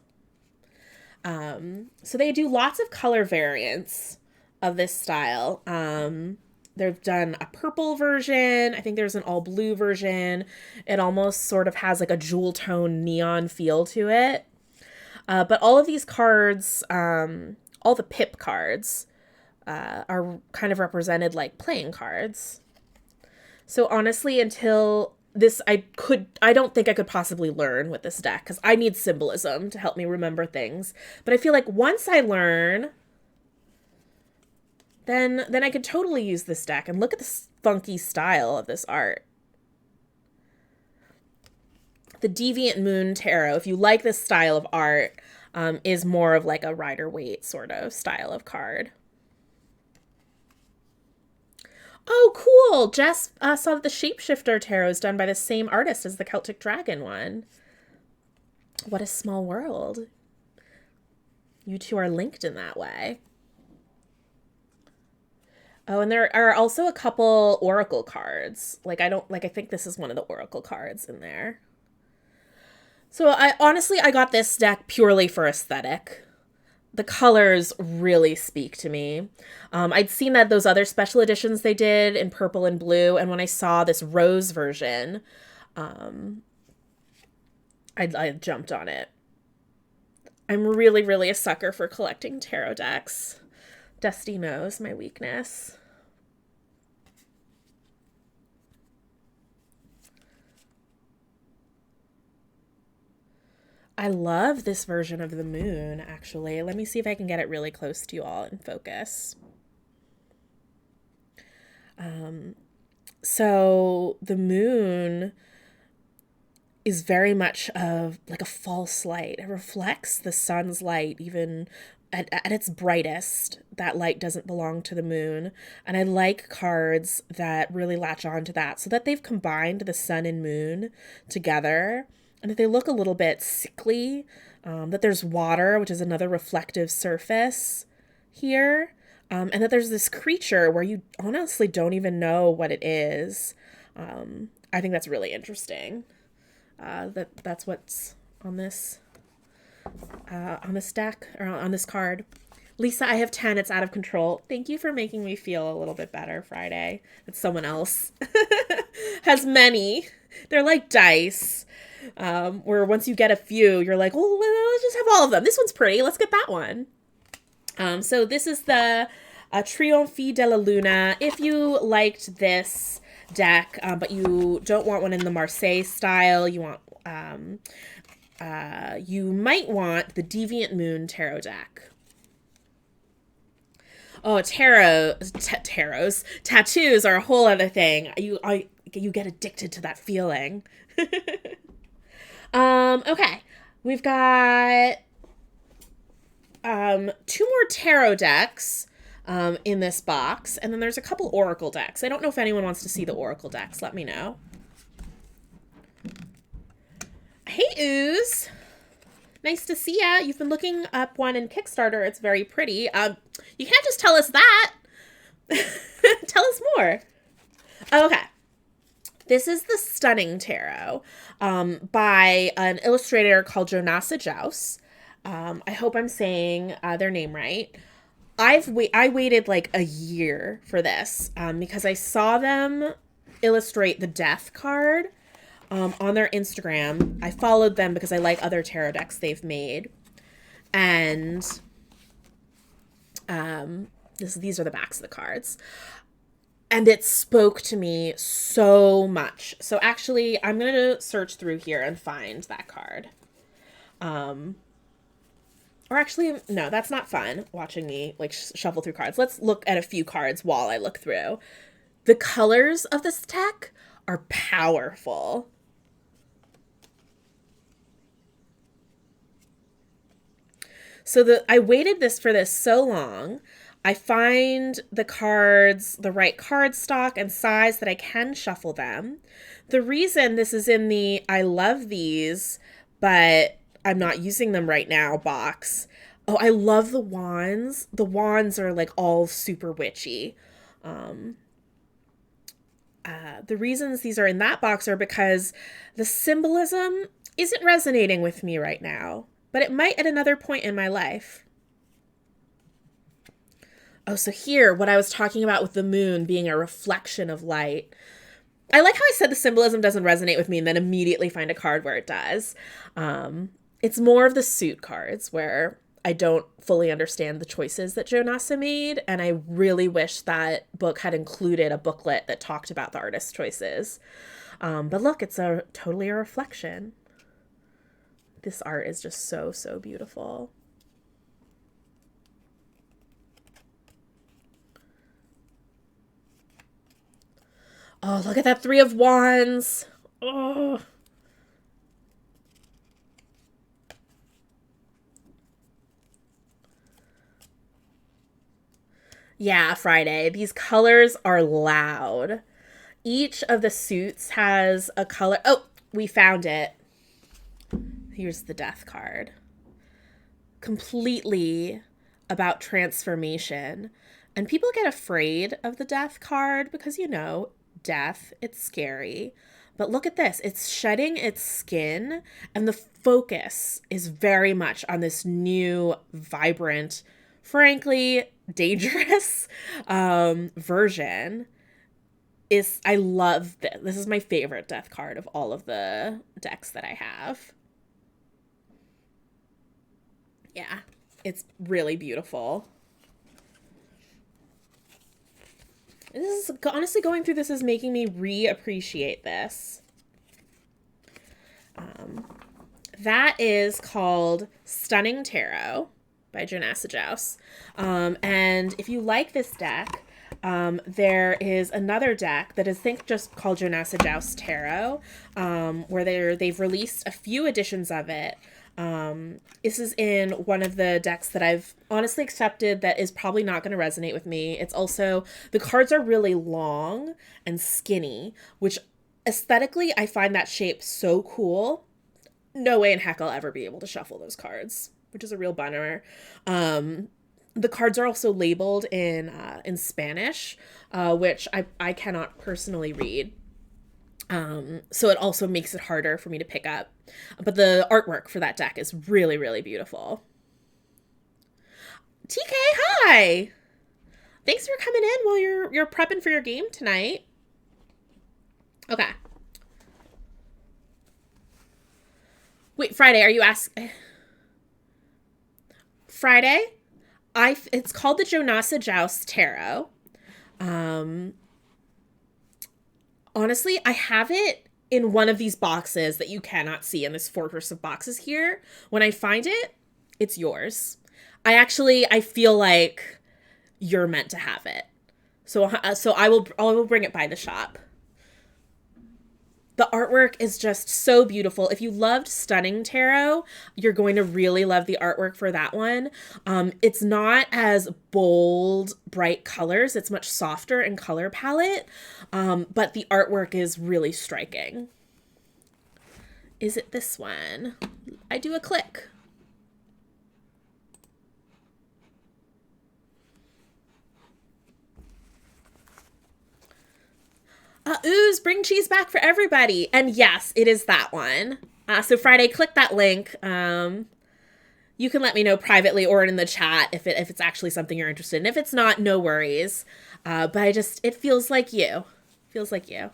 So they do lots of color variants of this style. They've done a purple version. I think there's an all blue version. It almost sort of has like a jewel tone neon feel to it. But all of these cards, all the pip cards, are kind of represented like playing cards. So honestly, until this, I don't think I could possibly learn with this deck because I need symbolism to help me remember things. But I feel like once I learn, then I could totally use this deck. And look at the funky style of this art. The Deviant Moon Tarot, if you like this style of art, is more of like a Rider-Waite sort of style of card. Oh, cool. Jess saw that the Shapeshifter Tarot is done by the same artist as the Celtic Dragon one. What a small world. You two are linked in that way. Oh, and there are also a couple oracle cards. I think this is one of the oracle cards in there. So I got this deck purely for aesthetic. The colors really speak to me. I'd seen that those other special editions they did in purple and blue, and when I saw this rose version, I jumped on it. I'm really, really a sucker for collecting tarot decks. Dusty knows my weakness. I love this version of the moon, actually. Let me see if I can get it really close to you all in focus. So the moon is very much of like a false light. It reflects the sun's light, even at its brightest. That light doesn't belong to the moon. And I like cards that really latch on to that, so that they've combined the sun and moon together, and that they look a little bit sickly, that there's water, which is another reflective surface here, and that there's this creature where you honestly don't even know what it is. I think that's really interesting. That's what's on this deck, or on this card. Lysa, I have 10. It's out of control. Thank you for making me feel a little bit better, Friday. That someone else has many. They're like dice, where once you get a few, you're like, well, let's just have all of them. This one's pretty. Let's get that one. So this is the Triomphe de la Luna. If you liked this deck, but you don't want one in the Marseille style, you want you might want the Deviant Moon Tarot deck. Oh, tattoos are a whole other thing. You get addicted to that feeling. Okay, we've got 2 more tarot decks in this box, and then there's a couple oracle decks. I don't know if anyone wants to see the oracle decks. Let me know. Hey, Ooze. Nice to see ya. You've been looking up one in Kickstarter. It's very pretty. You can't just tell us that. Tell us more. Okay. This is the Stunning Tarot by an illustrator called Jonasa Jouse. I hope I'm saying their name right. I waited like a year for this because I saw them illustrate the Death card on their Instagram. I followed them because I like other tarot decks they've made. And these are the backs of the cards. And it spoke to me so much. So actually, I'm going to search through here and find that card. Or actually, no, that's not fun, watching me like shuffle through cards. Let's look at a few cards while I look through. The colors of this deck are powerful. So I waited for this so long. I find the cards, the right card stock and size that I can shuffle them. The reason this is in the I love these, but I'm not using them right now box. Oh, I love the wands. The wands are like all super witchy. The reasons these are in that box are because the symbolism isn't resonating with me right now, but it might at another point in my life. Oh, so here, what I was talking about with the moon being a reflection of light. I like how I said the symbolism doesn't resonate with me and then immediately find a card where it does. It's more of the suit cards where I don't fully understand the choices that Joe Nasa made, and I really wish that book had included a booklet that talked about the artist's choices. But look, it's totally a reflection. This art is just so, so beautiful. Oh, look at that 3 of Wands. Oh. Yeah, Friday. These colors are loud. Each of the suits has a color. Oh, we found it. Here's the death card. Completely about transformation. And people get afraid of the death card because, death, it's scary. But look at this. It's shedding its skin, and the focus is very much on this new, vibrant, frankly, dangerous version. I love this. This is my favorite death card of all of the decks that I have. Yeah, it's really beautiful. This is honestly, going through this is making me reappreciate this. That is called Stunning Tarot by Jonasa Joust. And if you like this deck, there is another deck that is, I think, just called Jonasa Joust Tarot, where they've released a few editions of it. This is in one of the decks that I've honestly accepted that is probably not going to resonate with me. It's also, the cards are really long and skinny, which aesthetically I find that shape so cool. No way in heck I'll ever be able to shuffle those cards, which is a real bummer. The cards are also labeled in Spanish, which I cannot personally read. So it also makes it harder for me to pick up. But the artwork for that deck is really, really beautiful. TK, hi! Thanks for coming in while you're prepping for your game tonight. Okay. Wait, Friday, are you asking? Friday? It's called the Jonasa Joust Tarot. Honestly, I have it in one of these boxes that you cannot see in this fortress of boxes here. When I find it, it's yours. I feel like you're meant to have it. So I will bring it by the shop. The artwork is just so beautiful. If you loved Stunning Tarot, you're going to really love the artwork for that one. It's not as bold, bright colors. It's much softer in color palette, but the artwork is really striking. Is it this one? I do a click. Ooze, bring cheese back for everybody. And yes, it is that one. So Friday, click that link. You can let me know privately or in the chat if it's actually something you're interested in. If it's not, no worries. But it feels like you. Feels like you.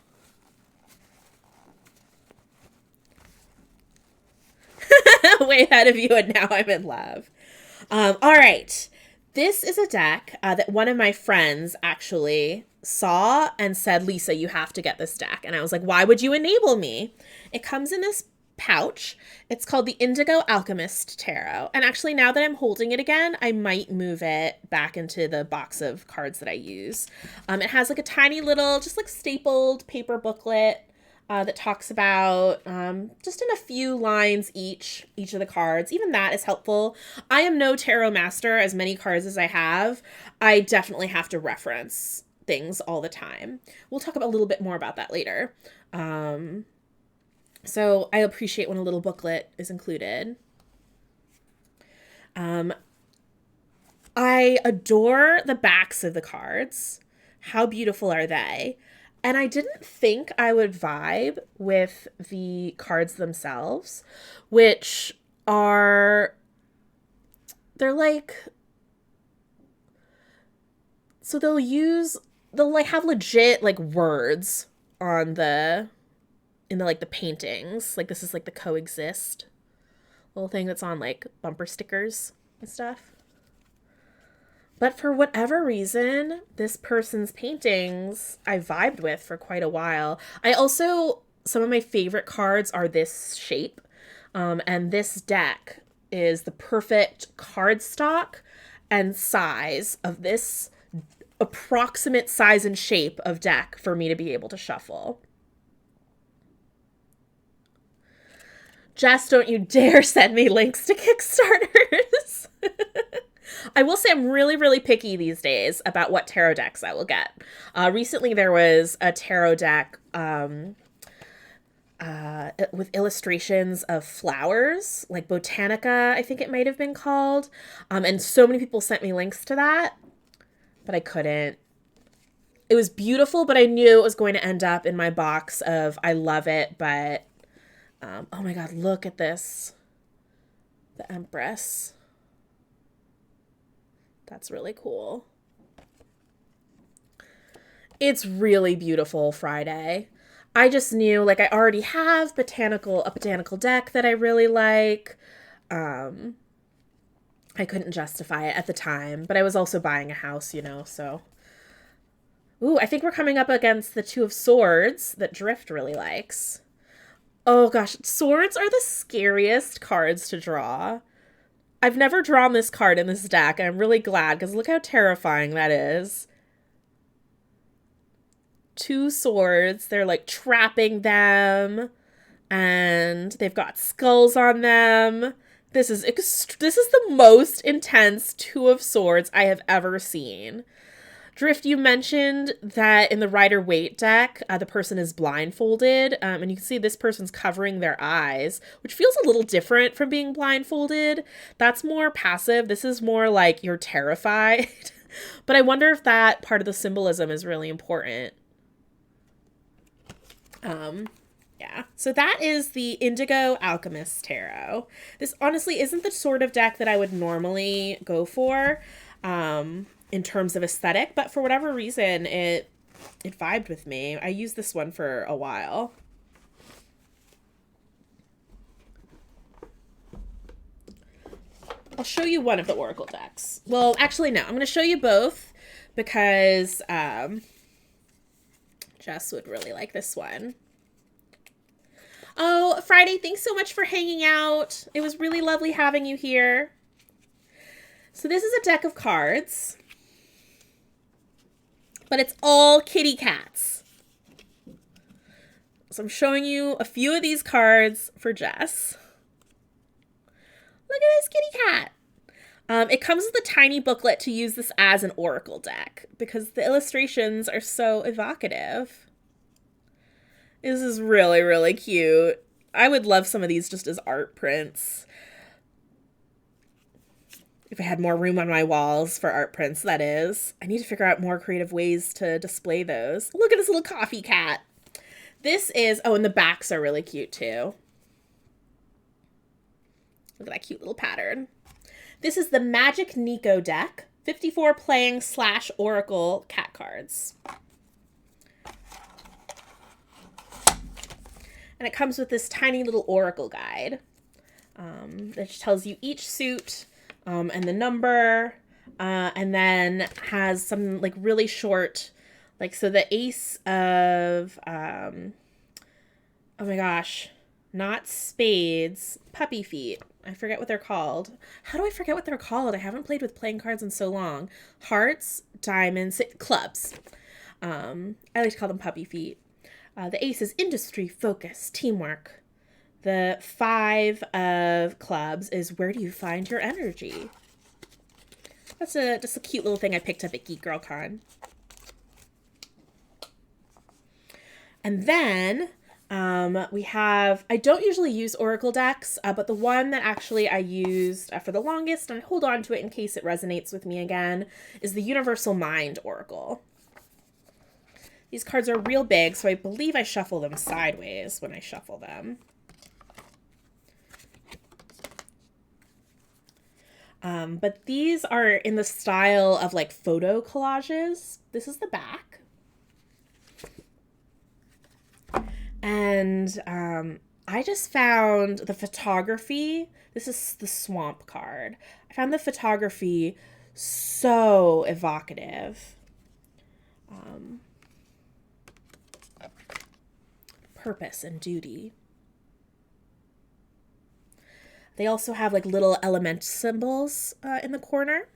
Way ahead of you, and now I'm in love. All right. This is a deck that one of my friends actually saw and said, Lysa, you have to get this deck. And I was like, why would you enable me? It comes in this pouch. It's called the Indigo Alchemist Tarot. And actually, now that I'm holding it again, I might move it back into the box of cards that I use. It has like a tiny little, just like stapled paper booklet that talks about just in a few lines each of the cards. Even that is helpful. I am no tarot master. As many cards as I have, I definitely have to reference things all the time. We'll talk a little bit more about that later. So I appreciate when a little booklet is included. I adore the backs of the cards. How beautiful are they? And I didn't think I would vibe with the cards themselves, which are, they're like, so they'll like have legit like words on in the like the paintings. Like this is like the coexist little thing that's on like bumper stickers and stuff. But for whatever reason, this person's paintings I vibed with for quite a while. Some of my favorite cards are this shape. And this deck is the perfect cardstock and size of this approximate size and shape of deck for me to be able to shuffle. Jess, don't you dare send me links to Kickstarters. I will say I'm really, really picky these days about what tarot decks I will get. Recently, there was a tarot deck with illustrations of flowers, like Botanica, I think it might have been called. And so many people sent me links to that, but I couldn't. It was beautiful, but I knew it was going to end up in my box of I love it, but oh my god, look at this. The Empress. That's really cool. It's really beautiful, Friday. I just knew, like, I already have a botanical deck that I really like. I couldn't justify it at the time, but I was also buying a house, so. Ooh, I think we're coming up against the Two of Swords that Drift really likes. Oh gosh, swords are the scariest cards to draw. I've never drawn this card in this deck, and I'm really glad, because look how terrifying that is. Two swords, they're like trapping them, and they've got skulls on them. This is the most intense Two of Swords I have ever seen. Drift, you mentioned that in the Rider-Waite deck, the person is blindfolded, and you can see this person's covering their eyes, which feels a little different from being blindfolded. That's more passive. This is more like you're terrified. But I wonder if that part of the symbolism is really important. Yeah. So that is the Indigo Alchemist Tarot. This honestly isn't the sort of deck that I would normally go for. In terms of aesthetic, but for whatever reason, it vibed with me. I used this one for a while. I'll show you one of the Oracle decks. Well, actually, no. I'm going to show you both because Jess would really like this one. Oh, Friday, thanks so much for hanging out. It was really lovely having you here. So this is a deck of cards, but it's all kitty cats. So I'm showing you a few of these cards for Jess. Look at this kitty cat. It comes with a tiny booklet to use this as an oracle deck because the illustrations are so evocative. This is really, really cute. I would love some of these just as art prints. If I had more room on my walls for art prints, that is. I need to figure out more creative ways to display those. Look at this little coffee cat. This is, oh, and the backs are really cute too. Look at that cute little pattern. This is the Magic Nico deck. 54 playing / oracle cat cards. And it comes with this tiny little oracle guide that tells you each suit and the number, and then has some like really short, like, so the ace of, oh my gosh, not spades, puppy feet. I forget what they're called. How do I forget what they're called? I haven't played with playing cards in so long. Hearts, diamonds, clubs. I like to call them puppy feet. The ace is industry, focus, teamwork. The 5 of clubs is where do you find your energy? That's just a cute little thing I picked up at Geek Girl Con. And then we have, I don't usually use Oracle decks, but the one that actually I used for the longest, and I hold on to it in case it resonates with me again, is the Universal Mind Oracle. These cards are real big, so I believe I shuffle them sideways when I shuffle them. But these are in the style of like photo collages. This is the back. And I just found the photography. This is the swamp card. I found the photography so evocative. Purpose and duty. They also have like little element symbols in the corner.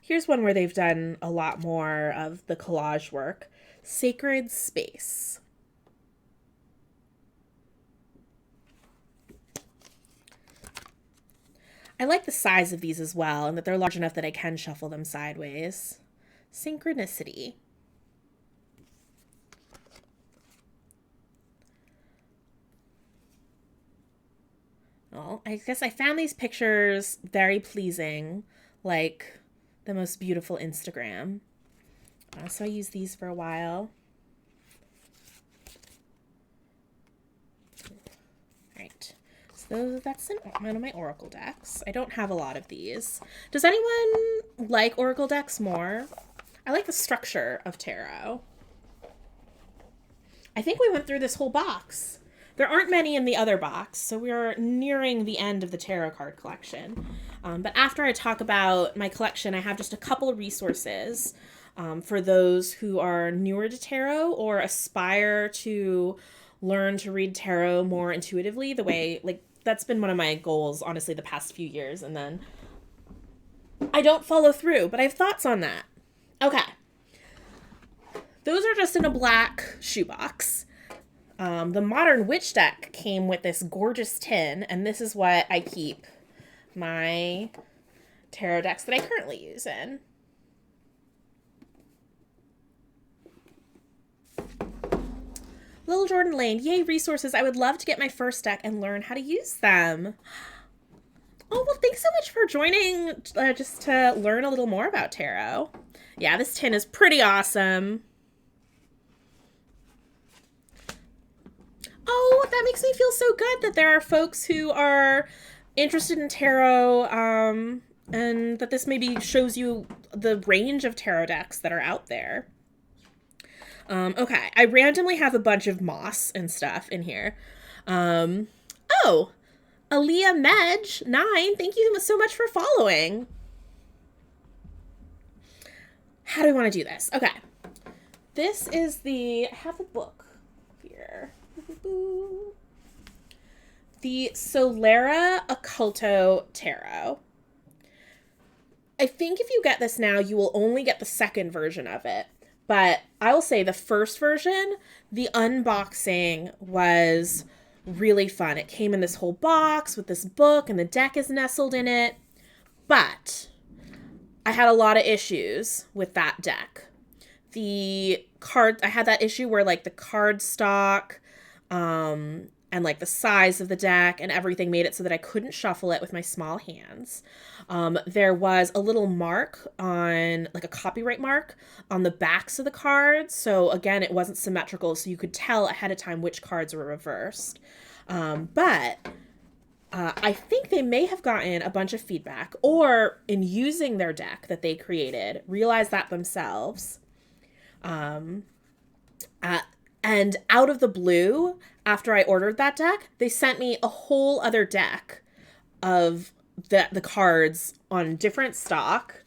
Here's one where they've done a lot more of the collage work. Sacred Space. I like the size of these as well, and that they're large enough that I can shuffle them sideways. Synchronicity. Well, I guess I found these pictures very pleasing, like the most beautiful Instagram. So I used these for a while. Right. So that's one of my Oracle decks. I don't have a lot of these. Does anyone like Oracle decks more? I like the structure of tarot. I think we went through this whole box. There aren't many in the other box, so we're nearing the end of the tarot card collection. But after I talk about my collection, I have just a couple of resources for those who are newer to tarot or aspire to learn to read tarot more intuitively, the way, like, that's been one of my goals, honestly, the past few years, and then I don't follow through, but I have thoughts on that. Okay. Those are just in a black shoebox. The Modern Witch deck came with this gorgeous tin, and this is what I keep my tarot decks that I currently use in. Little Jordan Lane, yay resources. I would love to get my first deck and learn how to use them. Oh, well, thanks so much for joining just to learn a little more about tarot. Yeah, this tin is pretty awesome. Oh, that makes me feel so good that there are folks who are interested in tarot, and that this maybe shows you the range of tarot decks that are out there. Okay, I randomly have a bunch of moss and stuff in here. Oh, Aaliyah Medj 9, thank you so much for following. How do I want to do this? Okay, this is I have the book here. The Solera Occulto Tarot. I think if you get this now, you will only get the second version of it. But I will say the first version, the unboxing was really fun. It came in this whole box with this book, and the deck is nestled in it. But I had a lot of issues with that deck. I had that issue where like the card stock, and like the size of the deck and everything made it so that I couldn't shuffle it with my small hands. There was a little mark like a copyright mark on the backs of the cards. So again, it wasn't symmetrical, so you could tell ahead of time which cards were reversed. But I think they may have gotten a bunch of feedback, or in using their deck that they created, realized that themselves. And out of the blue, after I ordered that deck, they sent me a whole other deck of the cards on different stock,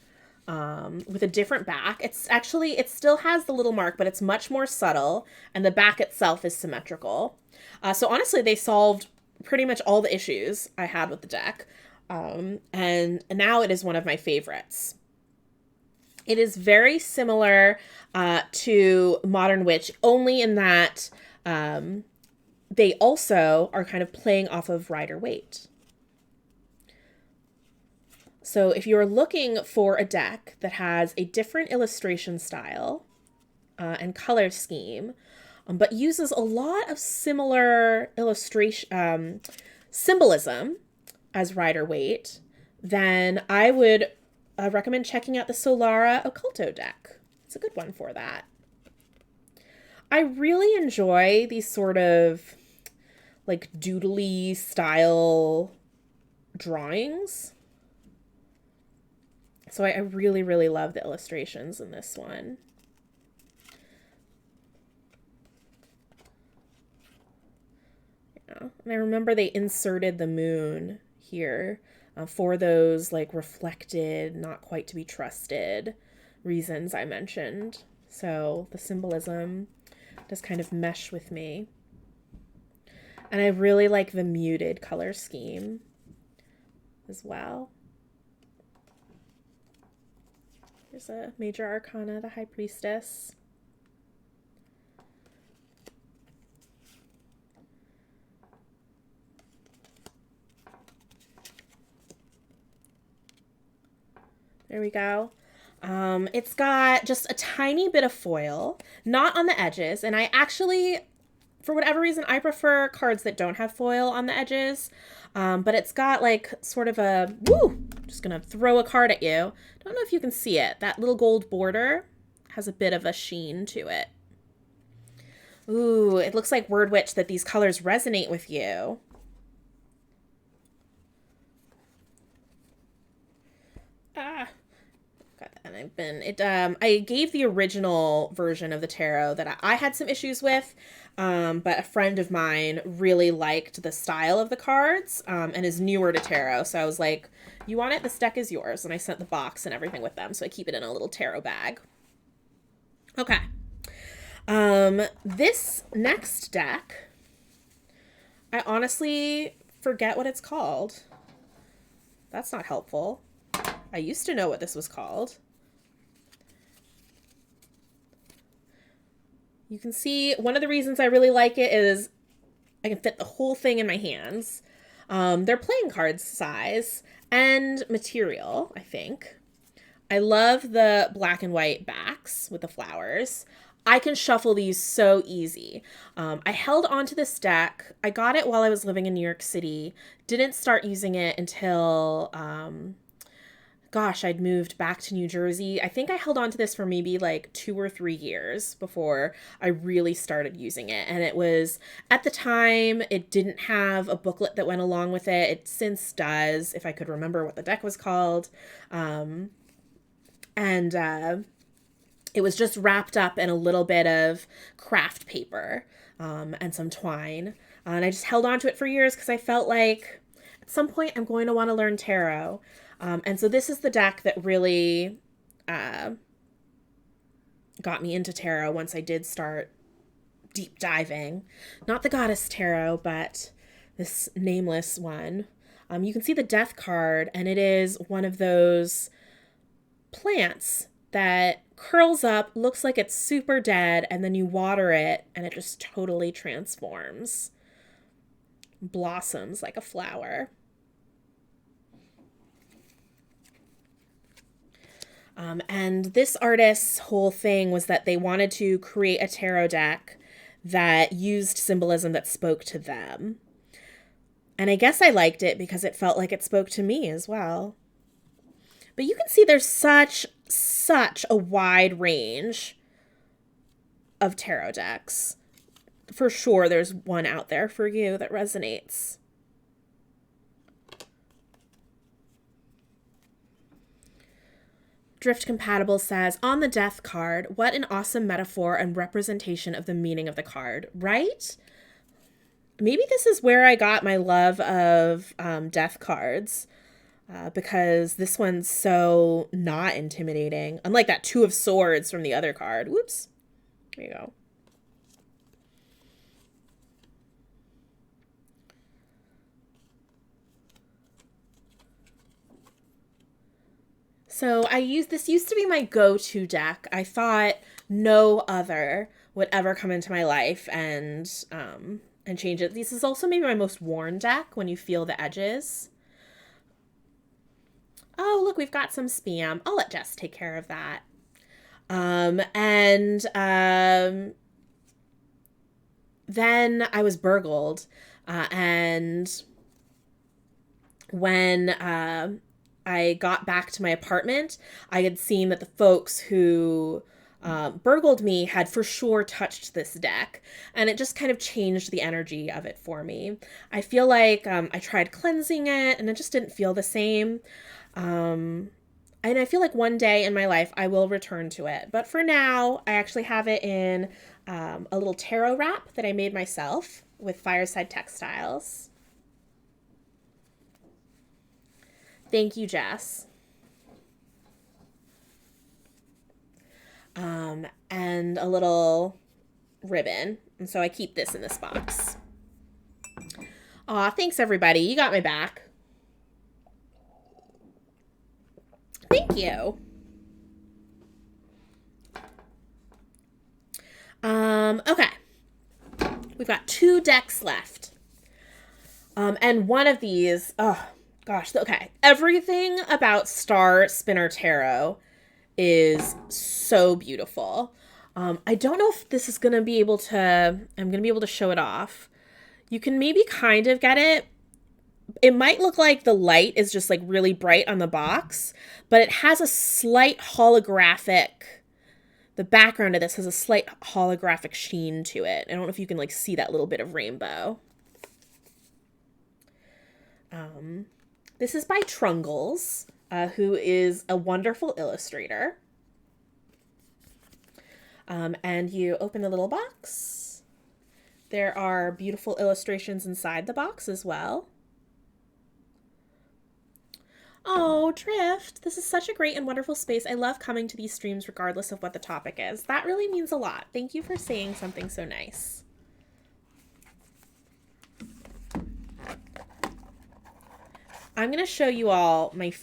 with a different back. It's actually, it still has the little mark, but it's much more subtle, and the back itself is symmetrical. So honestly, they solved pretty much all the issues I had with the deck. And now it is one of my favorites. It is very similar to Modern Witch, only in that they also are kind of playing off of Rider-Waite. So if you're looking for a deck that has a different illustration style and color scheme, but uses a lot of similar illustration symbolism as Rider-Waite, then I would recommend checking out the Solara Occulto deck. It's a good one for that. I really enjoy these sort of like doodly style drawings. So I really, really love the illustrations in this one. Yeah. And I remember they inserted the moon here for those like reflected, not quite to be trusted reasons I mentioned. So the symbolism does kind of mesh with me. And I really like the muted color scheme as well. There's a Major Arcana, the High Priestess. There we go. It's got just a tiny bit of foil, not on the edges. And I actually, for whatever reason, I prefer cards that don't have foil on the edges. But it's got like sort of a, woo, just gonna throw a card at you. Don't know if you can see it. That little gold border has a bit of a sheen to it. Ooh, it looks like Word Witch that these colors resonate with you. And I gave the original version of the tarot that I had some issues with, but a friend of mine really liked the style of the cards and is newer to tarot. So I was like, you want it? This deck is yours. And I sent the box and everything with them. So I keep it in a little tarot bag. Okay. This next deck, I honestly forget what it's called. That's not helpful. I used to know what this was called. You can see one of the reasons I really like it is I can fit the whole thing in my hands. They're playing cards size and material, I think. I love the black and white backs with the flowers. I can shuffle these so easy. I held on to this deck. I got it while I was living in New York City. Didn't start using it until, I'd moved back to New Jersey. I think I held on to this for maybe like 2 or 3 years before I really started using it. And it was, at the time, it didn't have a booklet that went along with it. It since does, if I could remember what the deck was called. It was just wrapped up in a little bit of craft paper and some twine. And I just held on to it for years because I felt like at some point I'm going to want to learn tarot. And so this is the deck that really got me into tarot once I did start deep diving. Not the Goddess Tarot, but this nameless one. You can see the Death card, and it is one of those plants that curls up, looks like it's super dead, and then you water it, and it just totally transforms. Blossoms like a flower. And this artist's whole thing was that they wanted to create a tarot deck that used symbolism that spoke to them. And I guess I liked it because it felt like it spoke to me as well. But you can see there's such a wide range of tarot decks. For sure, there's one out there for you that resonates. Drift Compatible says, on the Death card, what an awesome metaphor and representation of the meaning of the card, right? Maybe this is where I got my love of Death cards. because this one's so not intimidating. Unlike that Two of Swords from the other card. Whoops. There you go. So this used to be my go-to deck. I thought no other would ever come into my life and change it. This is also maybe my most worn deck when you feel the edges. Oh, look, we've got some spam. I'll let Jess take care of that. Then I was burgled. And when I got back to my apartment, I had seen that the folks who burgled me had for sure touched this deck, and it just kind of changed the energy of it for me. I feel like I tried cleansing it, and it just didn't feel the same. And I feel like one day in my life I will return to it. But for now, I actually have it in a little tarot wrap that I made myself with Fireside Textiles. Thank you, Jess. And a little ribbon. And so I keep this in this box. Aw, thanks everybody. You got my back. Thank you. Okay. We've got 2 decks left. And one of these, oh gosh, okay. Everything about Star Spinner Tarot is so beautiful. I don't know if this is going to be able to, I'm going to be able to show it off. You can maybe kind of get it. It might look like the light is just like really bright on the box, but it has a slight holographic, the background of this has a slight holographic sheen to it. I don't know if you can like see that little bit of rainbow. This is by Trungles, who is a wonderful illustrator. And you open the little box. There are beautiful illustrations inside the box as well. Oh, Drift, this is such a great and wonderful space. I love coming to these streams regardless of what the topic is. That really means a lot. Thank you for saying something so nice. I'm going to show you all my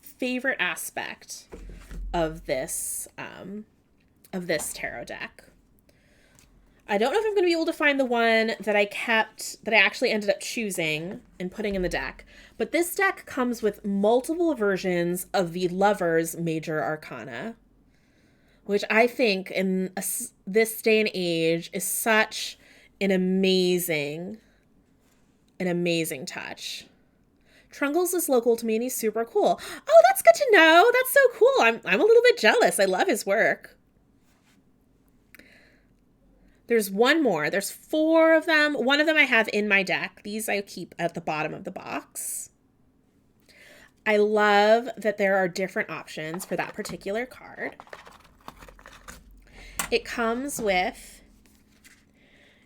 favorite aspect of this tarot deck. I don't know if I'm going to be able to find the one that I actually ended up choosing and putting in the deck, but this deck comes with multiple versions of the Lover's Major Arcana, which I think in this day and age is such an amazing touch. Trungles is local to me and he's super cool. Oh, that's good to know. That's so cool. I'm a little bit jealous. I love his work. There's one more. There's 4 of them. One of them I have in my deck. These I keep at the bottom of the box. I love that there are different options for that particular card. It comes with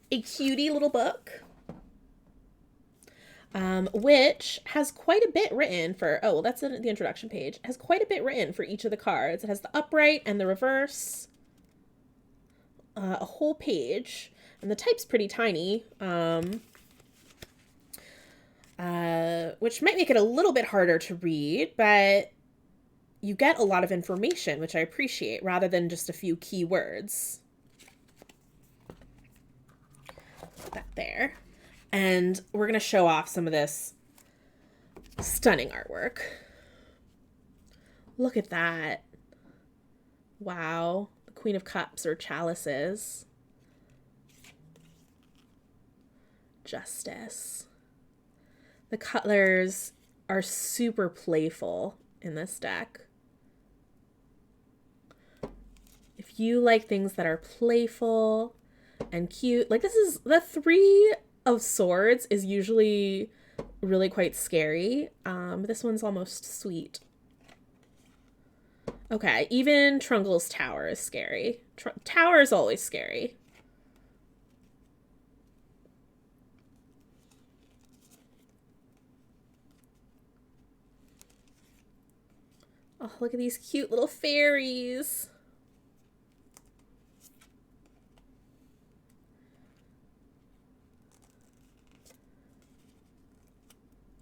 a cutie little book, which has quite a bit written for, oh, well, that's in the introduction page. It has quite a bit written for each of the cards. It has the upright and the reverse. A whole page, and the type's pretty tiny, which might make it a little bit harder to read, but you get a lot of information, which I appreciate, rather than just a few keywords. Put that there. And we're going to show off some of this stunning artwork. Look at that. Wow. Queen of Cups or chalices. Justice. The colors are super playful in this deck. If you like things that are playful and cute, like this is the 3 of Swords is usually really quite scary. This one's almost sweet. Okay, even Trungle's Tower is scary. Tower is always scary. Oh, look at these cute little fairies.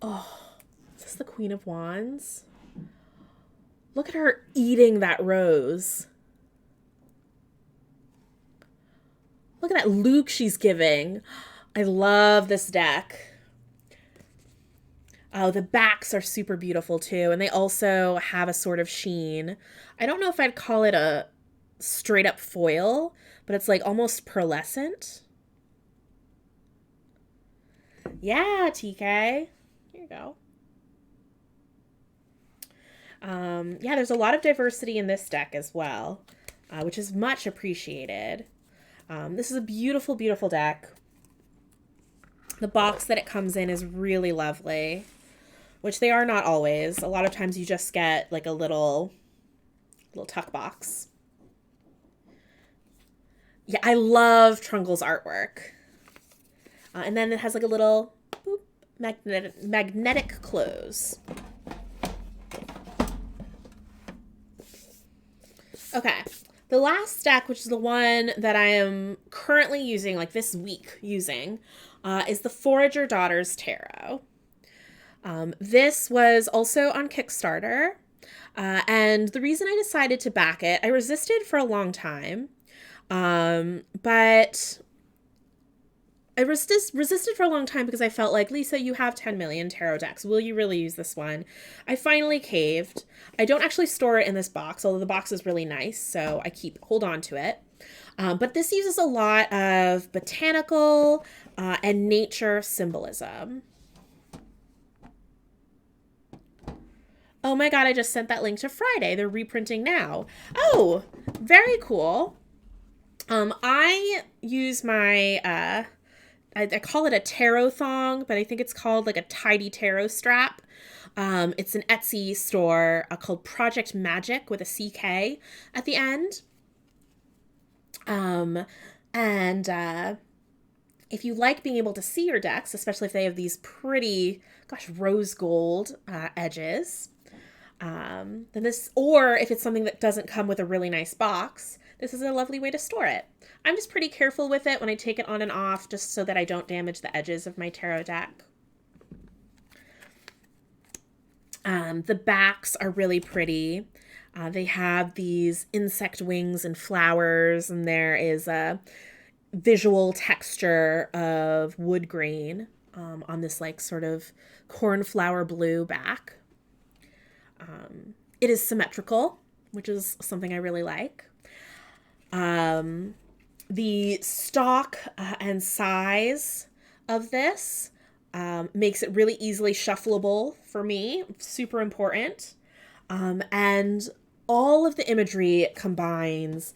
Oh, is this the Queen of Wands? Look at her eating that rose. Look at that Luke she's giving. I love this deck. Oh, the backs are super beautiful too. And they also have a sort of sheen. I don't know if I'd call it a straight up foil, but it's like almost pearlescent. Yeah, TK. Here you go. Yeah, there's a lot of diversity in this deck as well, which is much appreciated. This is a beautiful, beautiful deck. The box that it comes in is really lovely, which they are not always. A lot of times you just get like a little tuck box. Yeah, I love Trungle's artwork. And then it has like a little boop, magnetic close. Okay. The last deck, which is the one that I am currently using, like this week using, is the Forager Daughters Tarot. This was also on Kickstarter. And the reason I decided to back it, I resisted for a long time. But I resisted for a long time because I felt like, Lysa, you have 10 million tarot decks. Will you really use this one? I finally caved. I don't actually store it in this box, although the box is really nice, so I hold on to it. But this uses a lot of botanical and nature symbolism. Oh my god, I just sent that link to Friday. They're reprinting now. Oh, very cool. I use my... I call it a tarot thong, but I think it's called like a tidy tarot strap. It's an Etsy store called Project Magic with a CK at the end. If you like being able to see your decks, especially if they have these pretty, rose gold edges, then this, or if it's something that doesn't come with a really nice box, this is a lovely way to store it. I'm just pretty careful with it when I take it on and off, just so that I don't damage the edges of my tarot deck. The backs are really pretty. They have these insect wings and flowers, and there is a visual texture of wood grain on this like sort of cornflower blue back. It is symmetrical, which is something I really like. The stock and size of this makes it really easily shuffleable for me. Super important. And all of the imagery combines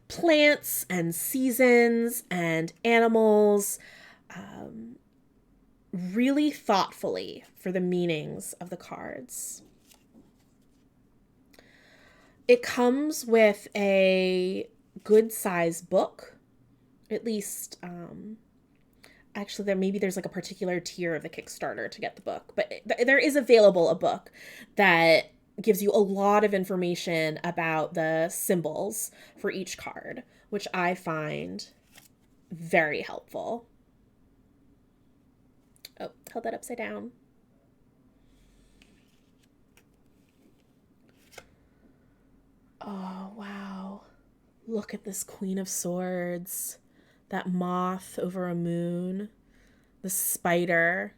plants and seasons and animals really thoughtfully for the meanings of the cards. It comes with a good size book, at least, actually there's like a particular tier of the Kickstarter to get the book, but there is available a book that gives you a lot of information about the symbols for each card, which I find very helpful. Oh, held that upside down. Oh, wow. Look at this Queen of Swords. That moth over a moon. The spider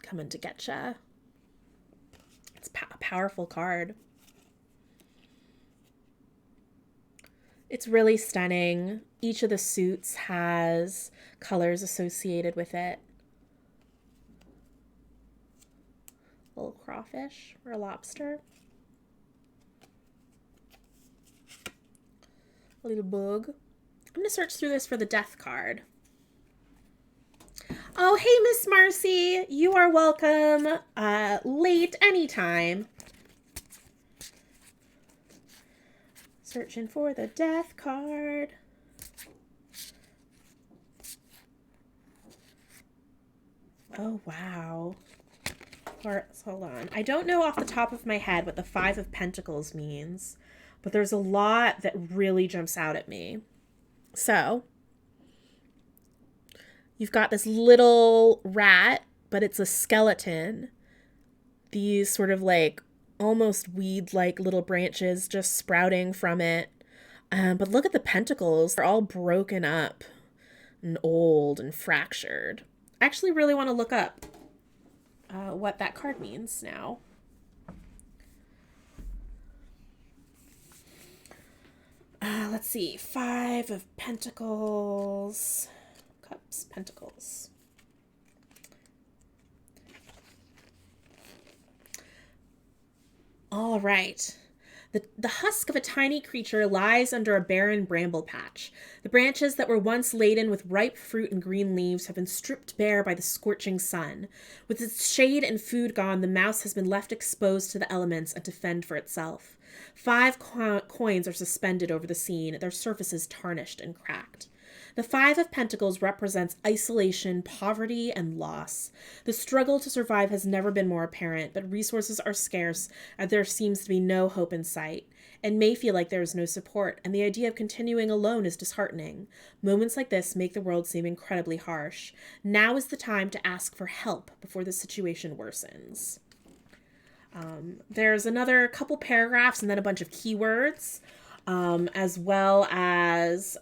coming to get ya. It's a powerful card. It's really stunning. Each of the suits has colors associated with it. A little crawfish or a lobster. A little bug. I'm going to search through this for the death card. Oh, hey, Miss Marcy. You are welcome. Late anytime. Searching for the death card. Oh, wow. Hold on. I don't know off the top of my head what the Five of Pentacles means, but there's a lot that really jumps out at me. So, you've got this little rat, but it's a skeleton. These sort of like almost weed-like little branches just sprouting from it. But look at the pentacles. They're all broken up and old and fractured. I actually really want to look up what that card means now. Let's see. Five of Pentacles. Cups, Pentacles. All right. The husk of a tiny creature lies under a barren bramble patch. The branches that were once laden with ripe fruit and green leaves have been stripped bare by the scorching sun. With its shade and food gone, the mouse has been left exposed to the elements and to fend for itself. 5 coins are suspended over the scene, their surfaces tarnished and cracked. The Five of Pentacles represents isolation, poverty, and loss. The struggle to survive has never been more apparent, but resources are scarce, and there seems to be no hope in sight. It may feel like there is no support, and the idea of continuing alone is disheartening. Moments like this make the world seem incredibly harsh. Now is the time to ask for help before the situation worsens. There's another couple paragraphs and then a bunch of keywords, as well as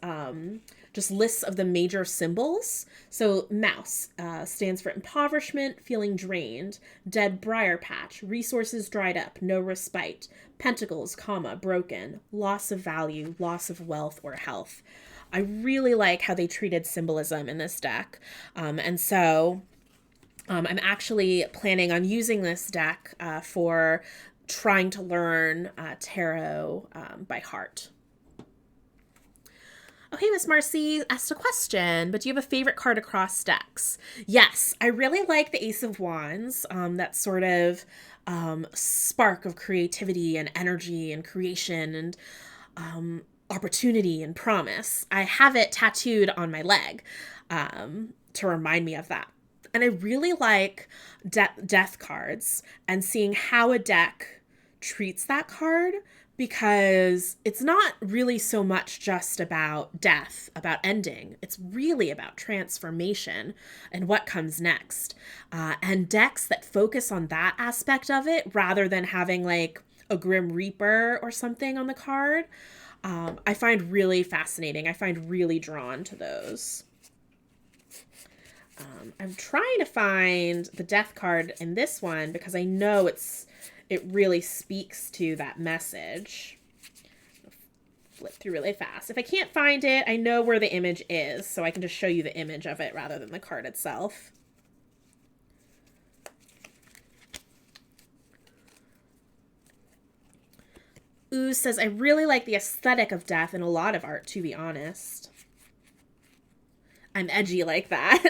just lists of the major symbols. So mouse stands for impoverishment, feeling drained. Dead briar patch, resources dried up, no respite. Pentacles, comma, broken, loss of value, loss of wealth or health. I really like how they treated symbolism in this deck. And so I'm actually planning on using this deck for trying to learn tarot by heart. Okay, Miss Marcy asked a question, but do you have a favorite card across decks? Yes, I really like the Ace of Wands, that sort of spark of creativity and energy and creation and opportunity and promise. I have it tattooed on my leg to remind me of that. And I really like death cards and seeing how a deck treats that card, because it's not really so much just about death, about ending. It's really about transformation and what comes next. And decks that focus on that aspect of it rather than having like a Grim Reaper or something on the card, I find really fascinating. I find really drawn to those. I'm trying to find the death card in this one because I know it really speaks to that message. Flip through really fast. If I can't find it, I know where the image is, so I can just show you the image of it rather than the card itself. Ooh says, I really like the aesthetic of death in a lot of art, to be honest. I'm edgy like that.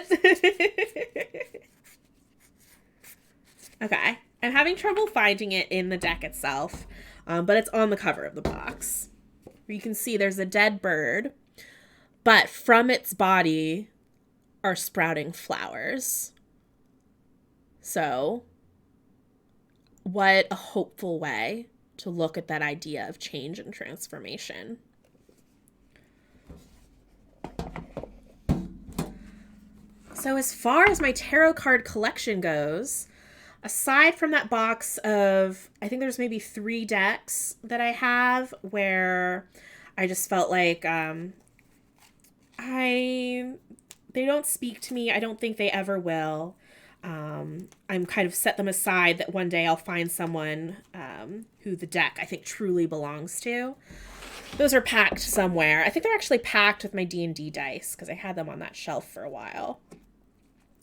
Okay. I'm having trouble finding it in the deck itself, but it's on the cover of the box. You can see there's a dead bird, but from its body are sprouting flowers. So, what a hopeful way to look at that idea of change and transformation. So as far as my tarot card collection goes, aside from that box of, I think there's maybe 3 decks that I have where I just felt like they don't speak to me. I don't think they ever will. I'm kind of set them aside that one day I'll find someone who the deck I think truly belongs to. Those are packed somewhere. I think they're actually packed with my D&D dice because I had them on that shelf for a while.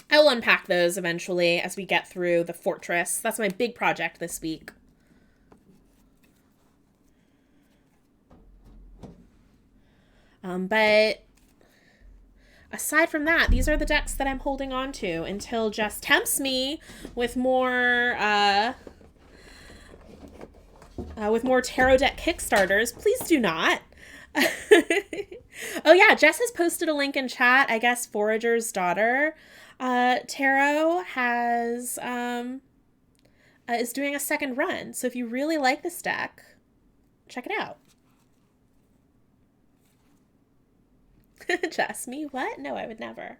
I will unpack those eventually as we get through the fortress. That's my big project this week. But aside from that, these are the decks that I'm holding on to until Jess tempts me with more tarot deck Kickstarters. Please do not. Oh yeah, Jess has posted a link in chat. I guess Forager's Daughter Tarot has is doing a second run. So if you really like this deck, check it out. Just me? What? No, I would never.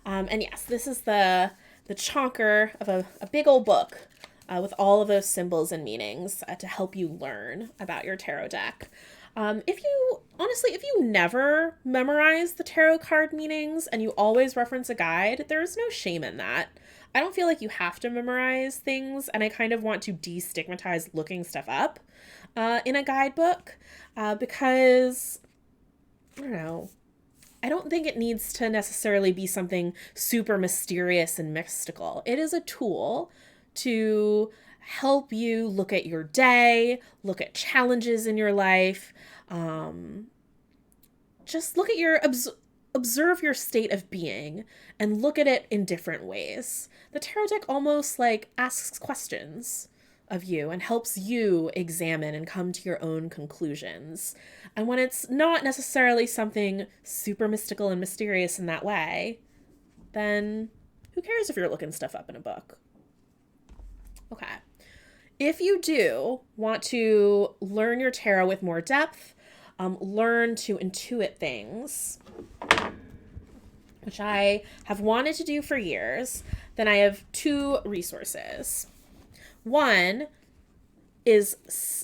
And yes, this is the chonker of a big old book with all of those symbols and meanings to help you learn about your tarot deck. If you never memorize the tarot card meanings and you always reference a guide, there is no shame in that. I don't feel like you have to memorize things, and I kind of want to destigmatize looking stuff up in a guidebook because, I don't know, I don't think it needs to necessarily be something super mysterious and mystical. It is a tool to help you look at your day, look at challenges in your life, just look at observe your state of being and look at it in different ways. The tarot deck almost like asks questions of you and helps you examine and come to your own conclusions. And when it's not necessarily something super mystical and mysterious in that way, then who cares if you're looking stuff up in a book? Okay. If you do want to learn your tarot with more depth, learn to intuit things, which I have wanted to do for years, then I have two resources. One is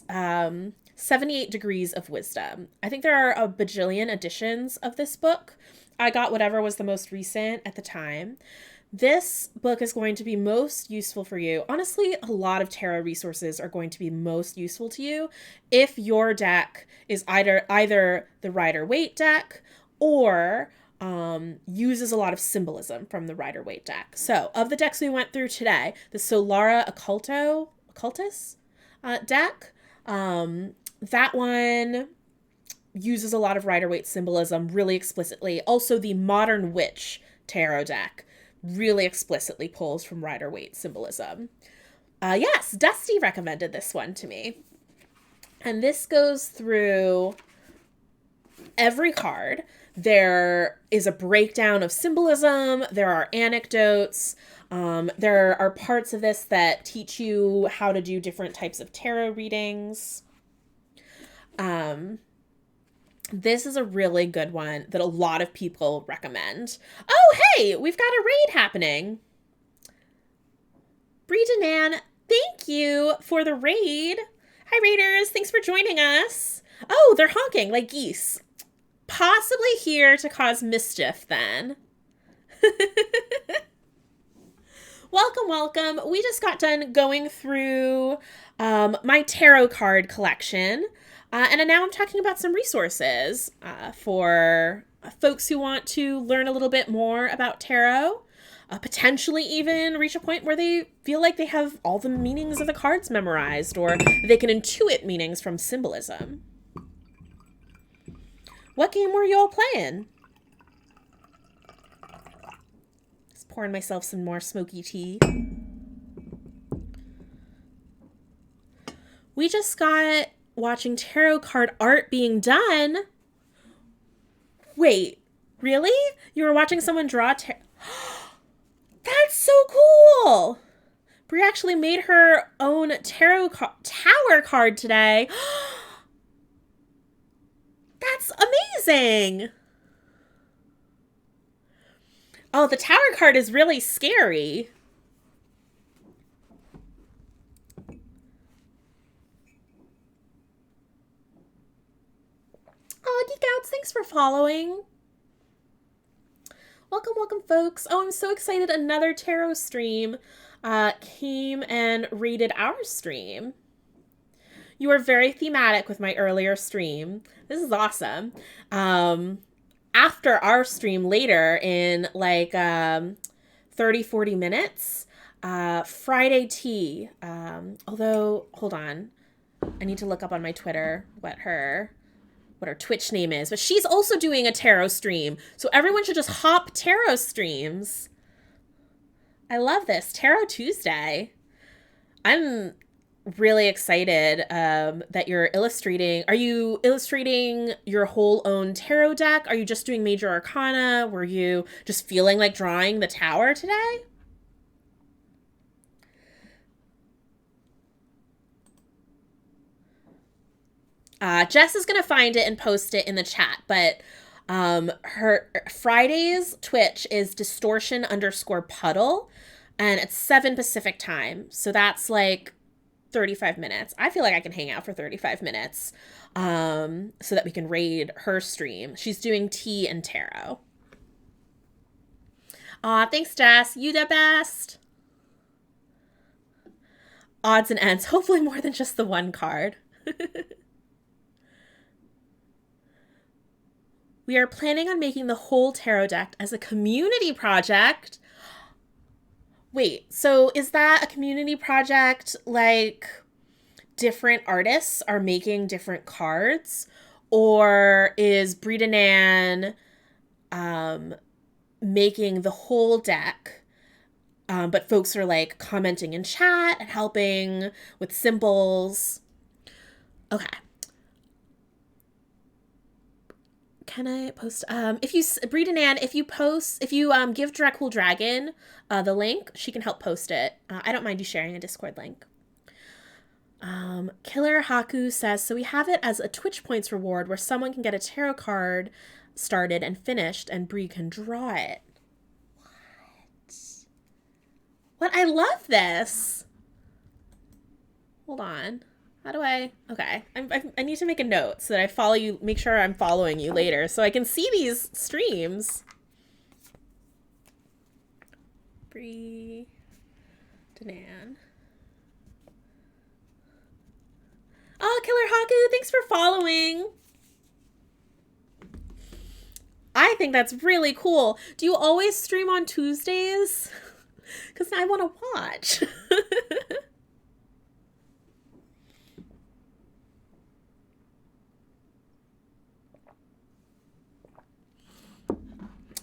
78 Degrees of Wisdom. I think there are a bajillion editions of this book. I got whatever was the most recent at the time. This book is going to be most useful for you. Honestly, a lot of tarot resources are going to be most useful to you if your deck is either the Rider-Waite deck or uses a lot of symbolism from the Rider-Waite deck. So, of the decks we went through today, the Solara Occultus deck, that one uses a lot of Rider-Waite symbolism really explicitly. Also, the Modern Witch tarot deck really explicitly pulls from Rider-Waite symbolism. Yes, Dusty recommended this one to me. And this goes through every card. There is a breakdown of symbolism. There are anecdotes. There are parts of this that teach you how to do different types of tarot readings. This is a really good one that a lot of people recommend. Oh, hey, we've got a raid happening. Bree Danan, thank you for the raid. Hi, raiders. Thanks for joining us. Oh, they're honking like geese. Possibly here to cause mischief, then. Welcome. We just got done going through my tarot card collection. And now I'm talking about some resources for folks who want to learn a little bit more about tarot, potentially even reach a point where they feel like they have all the meanings of the cards memorized, or they can intuit meanings from symbolism. What game were you all playing? Just pouring myself some more smoky tea. We just got watching tarot card art being done. Wait, really? You were watching someone draw That's so cool! Brie actually made her own tower card today. That's amazing! Oh, the tower card is really scary. Oh, Geek Outs, thanks for following. Welcome, folks. Oh, I'm so excited. Another tarot stream came and raided our stream. You were very thematic with my earlier stream. This is awesome. After our stream later in like 30, 40 minutes, Friday Tea, although, hold on. I need to look up on my Twitter what her Twitch name is, but she's also doing a tarot stream. So everyone should just hop tarot streams. I love this. Tarot Tuesday. I'm really excited that you're illustrating. Are you illustrating your whole own tarot deck? Are you just doing major arcana? Were you just feeling like drawing the tower today? Jess is going to find it and post it in the chat, but her Friday's Twitch is distortion_puddle, and it's 7 Pacific time. So that's like 35 minutes. I feel like I can hang out for 35 minutes so that we can raid her stream. She's doing tea and tarot. Aw, thanks, Jess. You the best. Odds and ends. Hopefully more than just the one card. We are planning on making the whole tarot deck as a community project. Wait, so is that a community project like different artists are making different cards? Or is Breedanan making the whole deck, but folks are like commenting in chat and helping with symbols? Okay. Can I post? If you, Breedanan, if you give Cool Dragon the link, she can help post it. I don't mind you sharing a Discord link. Killer Haku says, so we have it as a Twitch points reward where someone can get a tarot card started and finished and Bree can draw it. What? I love this. Hold on. How do I... Okay. I need to make a note so that I follow you, make sure I'm following you later so I can see these streams. Bree Danan. Oh, Killer Haku, thanks for following. I think that's really cool. Do you always stream on Tuesdays? Because I want to watch.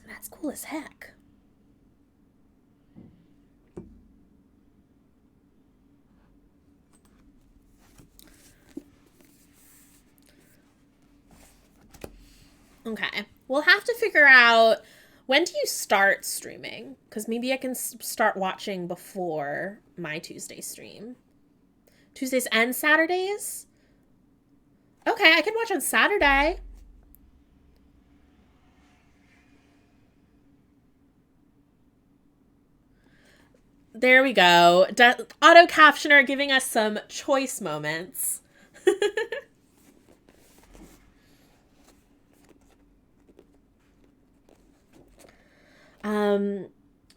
That's cool as heck. Okay. We'll have to figure out, when do you start streaming? Because maybe I can start watching before my Tuesday stream. Tuesdays and Saturdays? Okay, I can watch on Saturday. There we go. Auto captioner giving us some choice moments.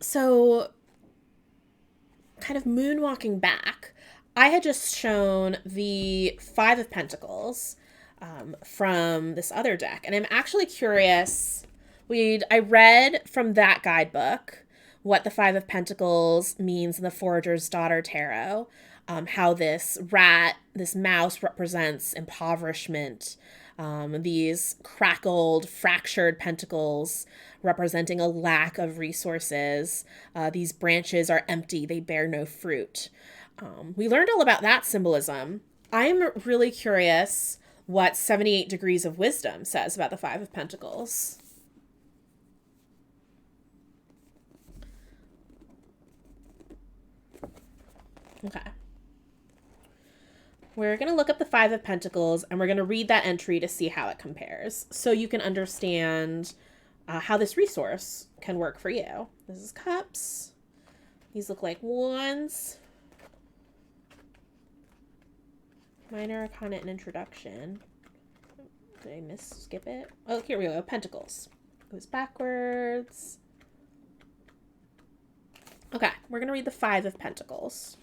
So kind of moonwalking back, I had just shown the 5 of Pentacles from this other deck, and I'm actually curious. I read from that guidebook what the 5 of Pentacles means in the Forager's Daughter Tarot, how this mouse represents impoverishment, these crackled, fractured pentacles representing a lack of resources. These branches are empty, they bear no fruit. We learned all about that symbolism. I'm really curious what 78 Degrees of Wisdom says about the 5 of Pentacles. Okay. We're going to look up the 5 of Pentacles, and we're going to read that entry to see how it compares, so you can understand how this resource can work for you. This is Cups. These look like Wands. Minor Arcana and Introduction. Did I skip it? Oh, here we go. Pentacles. Goes backwards. Okay, we're going to read the 5 of Pentacles.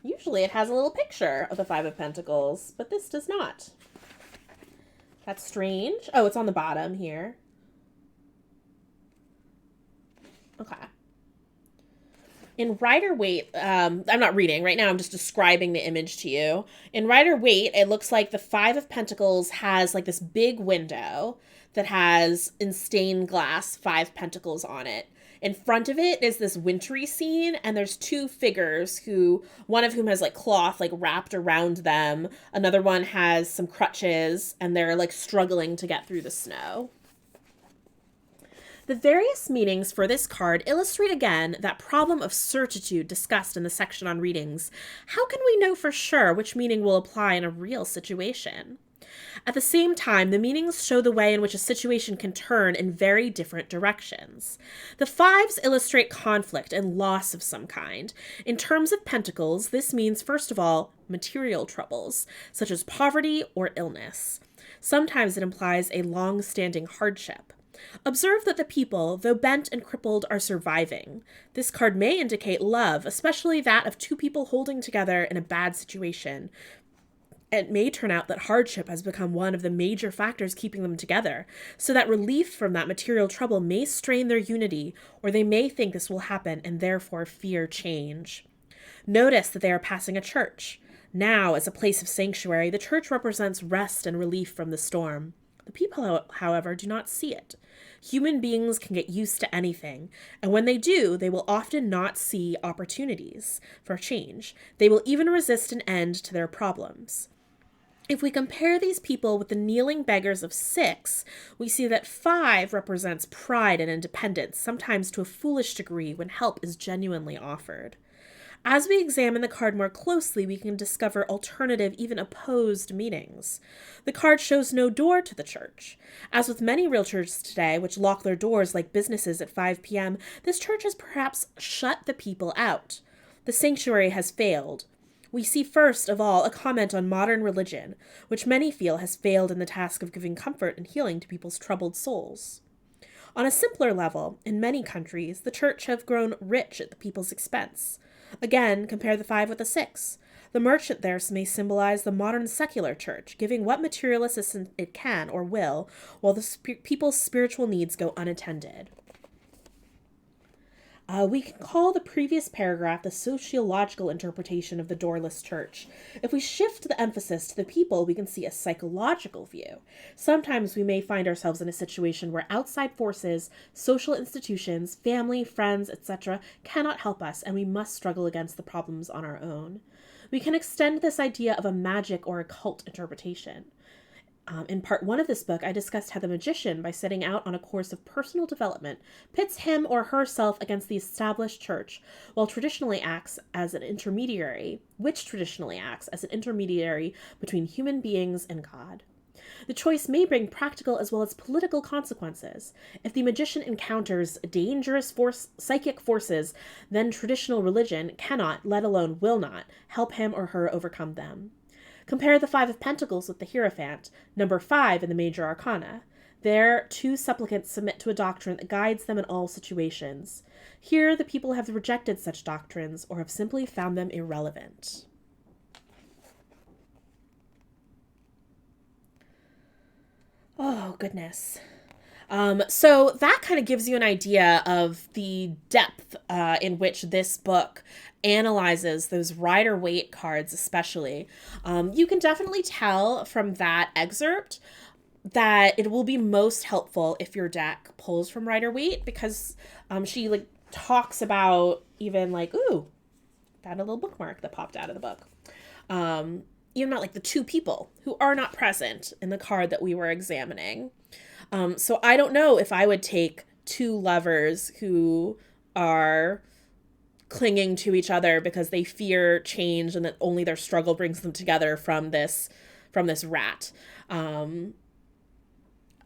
Usually it has a little picture of the 5 of Pentacles, but this does not. That's strange. Oh, it's on the bottom here. Okay. In Rider-Waite, I'm not reading. Right now I'm just describing the image to you. In Rider-Waite, it looks like the 5 of Pentacles has like this big window that has in stained glass 5 pentacles on it. In front of it is this wintry scene, and there's 2 figures one of whom has like cloth like wrapped around them. Another one has some crutches, and they're like struggling to get through the snow. The various meanings for this card illustrate again that problem of certitude discussed in the section on readings. How can we know for sure which meaning will apply in a real situation? At the same time, the meanings show the way in which a situation can turn in very different directions. The fives illustrate conflict and loss of some kind. In terms of pentacles, this means, first of all, material troubles, such as poverty or illness. Sometimes it implies a long-standing hardship. Observe that the people, though bent and crippled, are surviving. This card may indicate love, especially that of two people holding together in a bad situation. It may turn out that hardship has become one of the major factors keeping them together, so that relief from that material trouble may strain their unity, or they may think this will happen and therefore fear change. Notice that they are passing a church. Now, as a place of sanctuary, the church represents rest and relief from the storm. The people, however, do not see it. Human beings can get used to anything, and when they do, they will often not see opportunities for change. They will even resist an end to their problems. If we compare these people with the kneeling beggars of 6, we see that 5 represents pride and independence, sometimes to a foolish degree when help is genuinely offered. As we examine the card more closely, we can discover alternative, even opposed meanings. The card shows no door to the church. As with many real churches today, which lock their doors like businesses at 5 p.m., this church has perhaps shut the people out. The sanctuary has failed. We see first of all a comment on modern religion, which many feel has failed in the task of giving comfort and healing to people's troubled souls. On a simpler level, in many countries, the church have grown rich at the people's expense. Again, compare the 5 with the 6. The merchant there may symbolize the modern secular church, giving what material assistance it can or will, while the people's spiritual needs go unattended. We can call the previous paragraph the sociological interpretation of the doorless church. If we shift the emphasis to the people, we can see a psychological view. Sometimes we may find ourselves in a situation where outside forces, social institutions, family, friends, etc. cannot help us, and we must struggle against the problems on our own. We can extend this idea of a magic or occult interpretation. In part 1 of this book, I discussed how the magician, by setting out on a course of personal development, pits him or herself against the established church, which traditionally acts as an intermediary between human beings and God. The choice may bring practical as well as political consequences. If the magician encounters dangerous psychic forces, then traditional religion cannot, let alone will not, help him or her overcome them. Compare the 5 of Pentacles with the Hierophant, number 5 in the Major Arcana. There, 2 supplicants submit to a doctrine that guides them in all situations. Here, the people have rejected such doctrines or have simply found them irrelevant. Oh, goodness. So that kind of gives you an idea of the depth in which this book analyzes those Rider-Waite cards especially. You can definitely tell from that excerpt that it will be most helpful if your deck pulls from Rider-Waite, because she talks about even ooh, found a little bookmark that popped out of the book. Even about the 2 people who are not present in the card that we were examining. So I don't know if I would take 2 lovers who are clinging to each other because they fear change and that only their struggle brings them together from this rat.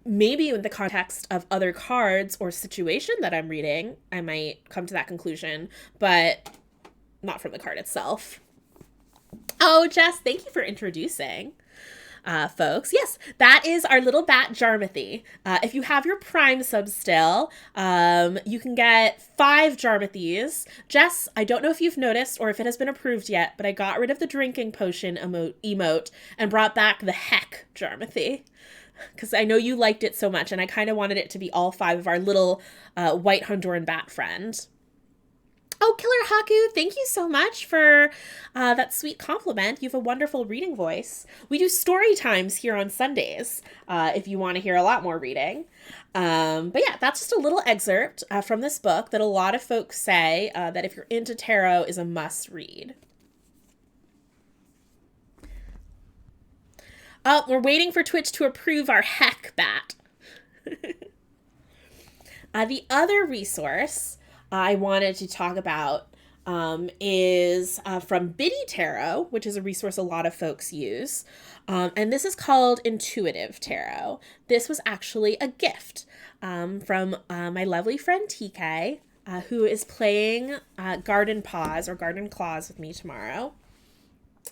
Maybe in the context of other cards or situation that I'm reading, I might come to that conclusion, but not from the card itself. Oh, Jess, thank you for introducing. Folks. Yes, that is our little bat Jarmathy. If you have your Prime sub still, you can get 5 Jarmathys. Jess, I don't know if you've noticed or if it has been approved yet, but I got rid of the drinking potion emote and brought back the heck Jarmathy. Because I know you liked it so much, and I kind of wanted it to be all 5 of our little white Honduran bat friend. Oh, Killer Haku, thank you so much for that sweet compliment. You have a wonderful reading voice. We do story times here on Sundays if you want to hear a lot more reading. But yeah, that's just a little excerpt from this book that a lot of folks say that if you're into tarot is a must read. Oh, we're waiting for Twitch to approve our heck bat. The other resource I wanted to talk about is from Biddy Tarot, which is a resource a lot of folks use. And this is called Intuitive Tarot. This was actually a gift from my lovely friend TK, who is playing Garden Paws or Garden Claws with me tomorrow.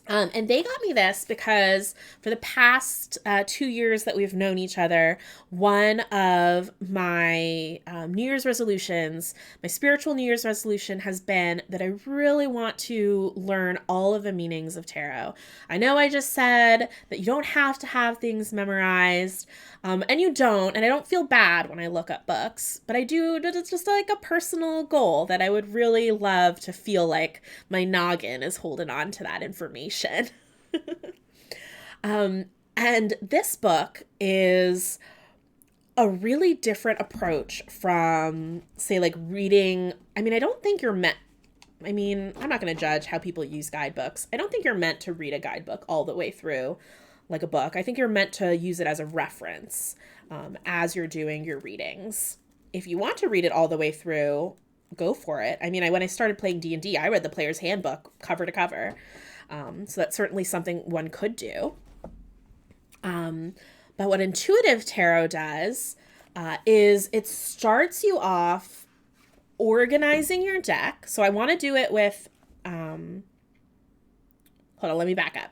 And they got me this because for the past 2 years that we've known each other, one of my New Year's resolutions, my spiritual New Year's resolution has been that I really want to learn all of the meanings of tarot. I know I just said that you don't have to have things memorized, and you don't, and I don't feel bad when I look up books, but I do, it's just like a personal goal that I would really love to feel like my noggin is holding on to that information. And this book is a really different approach from, say, like reading. I mean, I don't think you're meant, I mean, I'm not going to judge how people use guidebooks. I don't think you're meant to read a guidebook all the way through like a book. I think you're meant to use it as a reference as you're doing your readings. If you want to read it all the way through, go for it. I mean, when I started playing D&D, I read the Player's Handbook cover to cover. So that's certainly something one could do. But what Intuitive Tarot does is it starts you off organizing your deck. So I want to do it with, hold on, let me back up.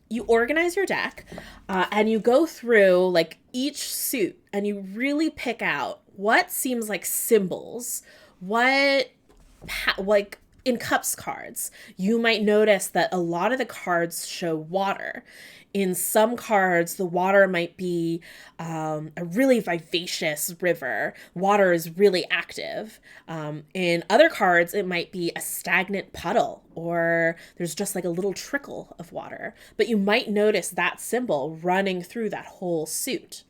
You organize your deck and you go through like each suit and you really pick out what seems like symbols, like in Cups cards, you might notice that a lot of the cards show water. In some cards, the water might be a really vivacious river. Water is really active. In other cards, it might be a stagnant puddle, or there's just like a little trickle of water. But you might notice that symbol running through that whole suit.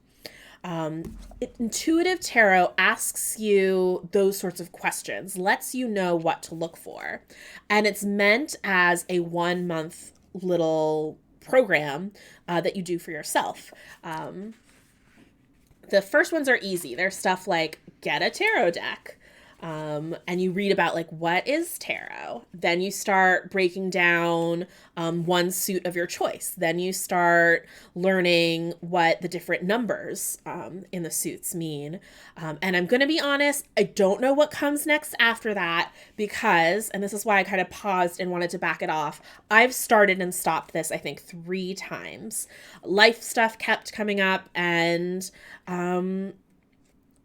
Intuitive Tarot asks you those sorts of questions, lets you know what to look for. And it's meant as a 1-month little program that you do for yourself. The first ones are easy. They're stuff like get a tarot deck. And you read about like what is tarot. Then you start breaking down one suit of your choice. Then you start learning what the different numbers in the suits mean. And I'm going to be honest, I don't know what comes next after that because, and this is why I kind of paused and wanted to back it off, I've started and stopped this, I think, 3 times. Life stuff kept coming up, and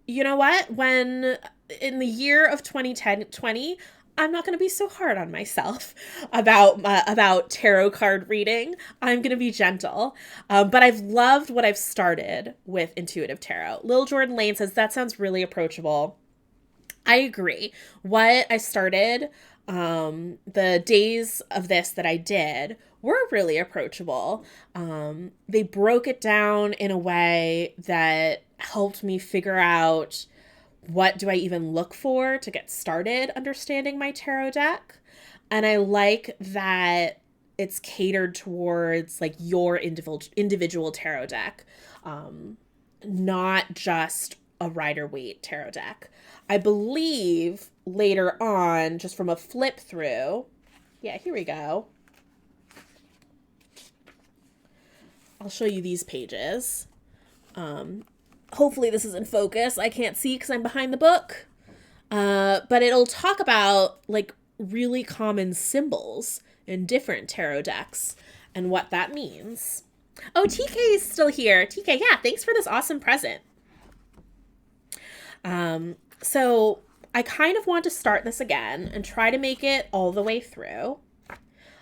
you know what? When in the year of 2020, I'm not going to be so hard on myself about tarot card reading. I'm going to be gentle. But I've loved what I've started with Intuitive Tarot. Lil Jordan Lane says, that sounds really approachable. I agree. What I started, the days of this that I did were really approachable. They broke it down in a way that helped me figure out what do I even look for to get started understanding my tarot deck. And I like that it's catered towards like your individual tarot deck, not just a Rider-Waite tarot deck. I believe later on, just from a flip through, yeah, here we go. I'll show you these pages. Hopefully this is in focus. I can't see because I'm behind the book. But it'll talk about like really common symbols in different tarot decks and what that means. Oh, TK is still here. TK, yeah, thanks for this awesome present. So I kind of want to start this again and try to make it all the way through.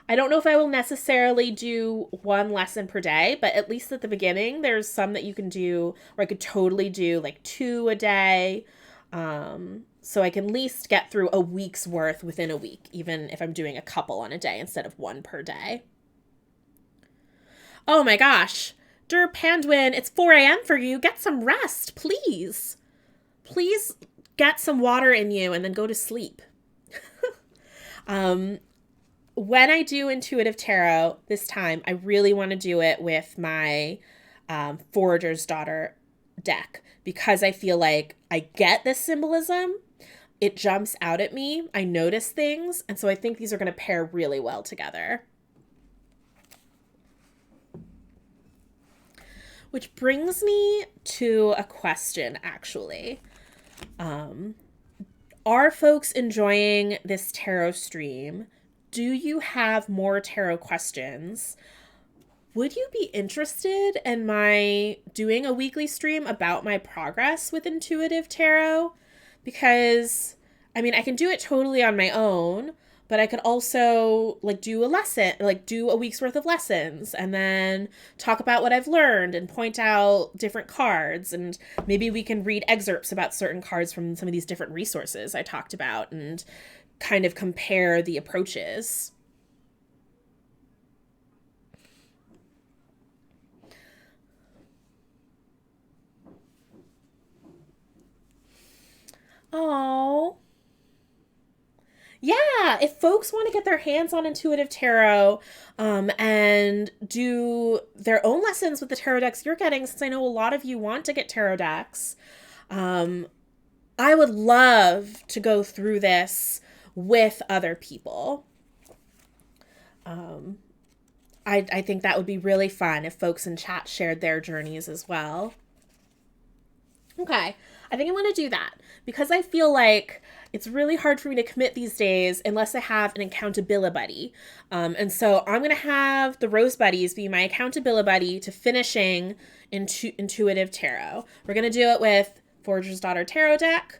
I don't know if I will necessarily do 1 lesson per day, but at least at the beginning, there's some that you can do, or I could totally do like 2 a day. So I can at least get through a week's worth within a week, even if I'm doing a couple on a day instead of 1 per day. Oh my gosh. Der Panduin, it's 4 a.m. for you. Get some rest, please. Please get some water in you and then go to sleep. When I do Intuitive Tarot this time, I really want to do it with my Forager's Daughter deck because I feel like I get this symbolism. It jumps out at me. I notice things. And so I think these are going to pair really well together. Which brings me to a question, actually. Are folks enjoying this tarot stream? Do you have more tarot questions? Would you be interested in my doing a weekly stream about my progress with intuitive tarot? Because, I mean, I can do it totally on my own, but I could also like do a lesson, like do a week's worth of lessons and then talk about what I've learned and point out different cards. And maybe we can read excerpts about certain cards from some of these different resources I talked about and kind of compare the approaches. Oh, yeah, if folks want to get their hands on intuitive tarot and do their own lessons with the tarot decks you're getting, since I know a lot of you want to get tarot decks, I would love to go through this with other people. I think that would be really fun if folks in chat shared their journeys as well. Okay, I think I want to do that because I feel like it's really hard for me to commit these days unless I have an accountability buddy. And so I'm going to have the Rose Buddies be my accountability buddy to finishing intuitive tarot. We're going to do it with Forger's Daughter Tarot deck.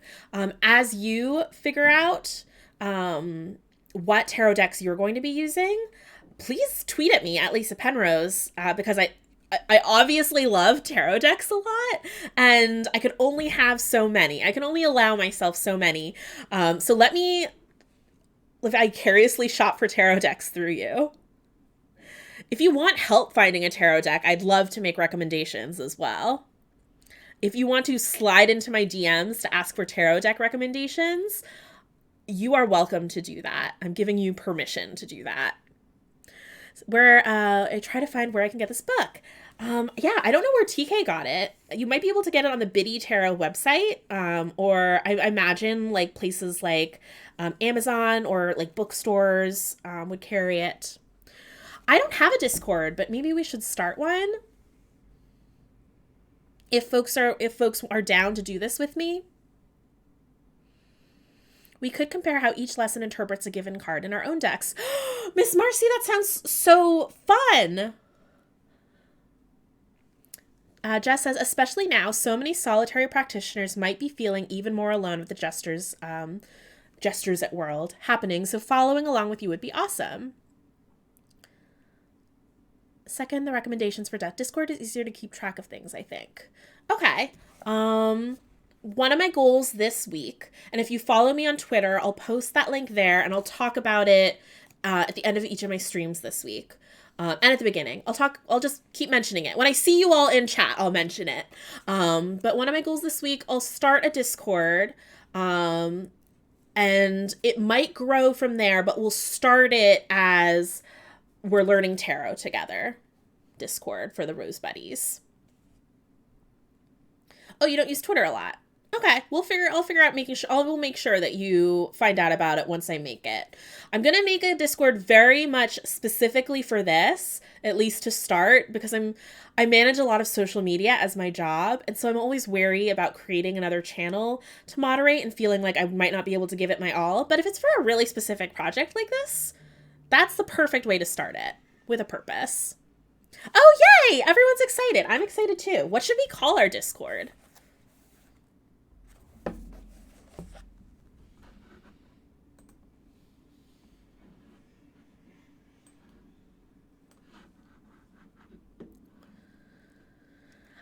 As you figure out what tarot decks you're going to be using, please tweet at me at Lysa Penrose because I obviously love tarot decks a lot, and I could only have so many. I can only allow myself so many. So let me vicariously shop for tarot decks through you. If you want help finding a tarot deck, I'd love to make recommendations as well. If you want to slide into my DMs to ask for tarot deck recommendations, you are welcome to do that. I'm giving you permission to do that. Where I try to find where I can get this book. Yeah, I don't know where TK got it. You might be able to get it on the Biddy Tarot website, or I imagine like places like Amazon or like bookstores would carry it. I don't have a Discord, but maybe we should start one. If folks are down to do this with me. We could compare how each lesson interprets a given card in our own decks. Miss Marcy, that sounds so fun. Jess says, especially now, so many solitary practitioners might be feeling even more alone with the gestures at world happening, so following along with you would be awesome. Second, the recommendations for Discord is easier to keep track of things, I think. Okay. One of my goals this week, and if you follow me on Twitter, I'll post that link there and I'll talk about it at the end of each of my streams this week. And at the beginning, I'll just keep mentioning it. When I see you all in chat, I'll mention it. But one of my goals this week, I'll start a Discord, and it might grow from there, but we'll start it as we're learning tarot together. Discord for the Rose Buddies. Oh, you don't use Twitter a lot. Okay, I'll figure out we'll make sure that you find out about it once I make it. I'm going to make a Discord very much specifically for this, at least to start, because I manage a lot of social media as my job, and so I'm always wary about creating another channel to moderate and feeling like I might not be able to give it my all. But if it's for a really specific project like this, that's the perfect way to start it, with a purpose. Oh, yay! Everyone's excited. I'm excited too. What should we call our Discord?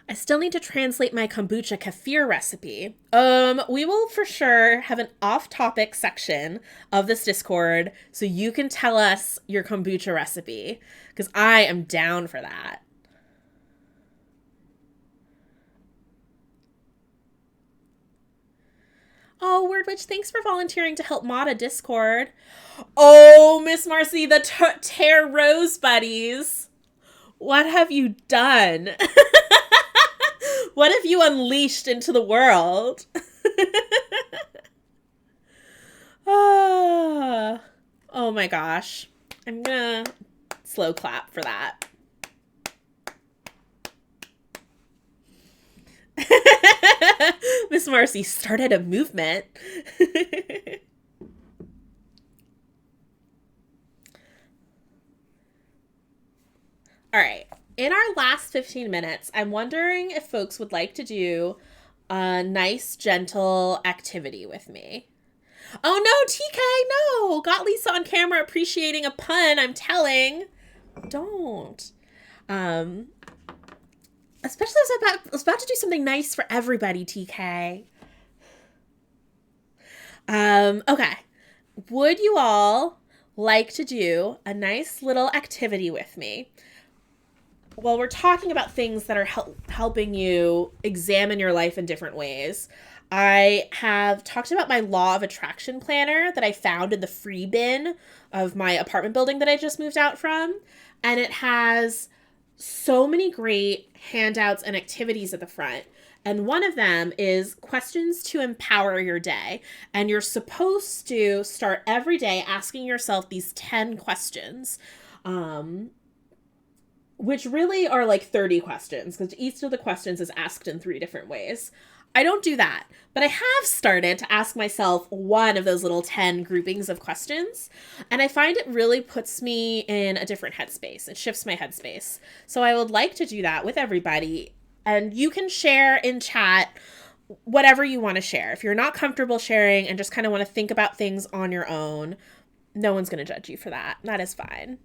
I still need to translate my kombucha kefir recipe. We will for sure have an off-topic section of this Discord so you can tell us your kombucha recipe, because I am down for that. Oh, Word Witch, thanks for volunteering to help mod a Discord. Oh, Miss Marcy, the Tear Rose Buddies. What have you done? What if you unleashed into the world? Oh my gosh. I'm gonna slow clap for that. Miss Marcy started a movement. All right. In our last 15 minutes, I'm wondering if folks would like to do a nice, gentle activity with me. Oh no, TK, no! Got Lysa on camera appreciating a pun, I'm telling. Don't. Especially as I was about to do something nice for everybody, TK. Okay. Would you all like to do a nice little activity with me? Well, we're talking about things that are helping you examine your life in different ways. I have talked about my law of attraction planner that I found in the free bin of my apartment building that I just moved out from. And it has so many great handouts and activities at the front. And one of them is questions to empower your day. And you're supposed to start every day asking yourself these 10 questions. Which really are like 30 questions because each of the questions is asked in 3 different ways. I don't do that, but I have started to ask myself one of those little 10 groupings of questions, and I find it really puts me in a different headspace. It shifts my headspace. So I would like to do that with everybody, and you can share in chat whatever you want to share. If you're not comfortable sharing and just kind of want to think about things on your own, no one's going to judge you for that. That is fine.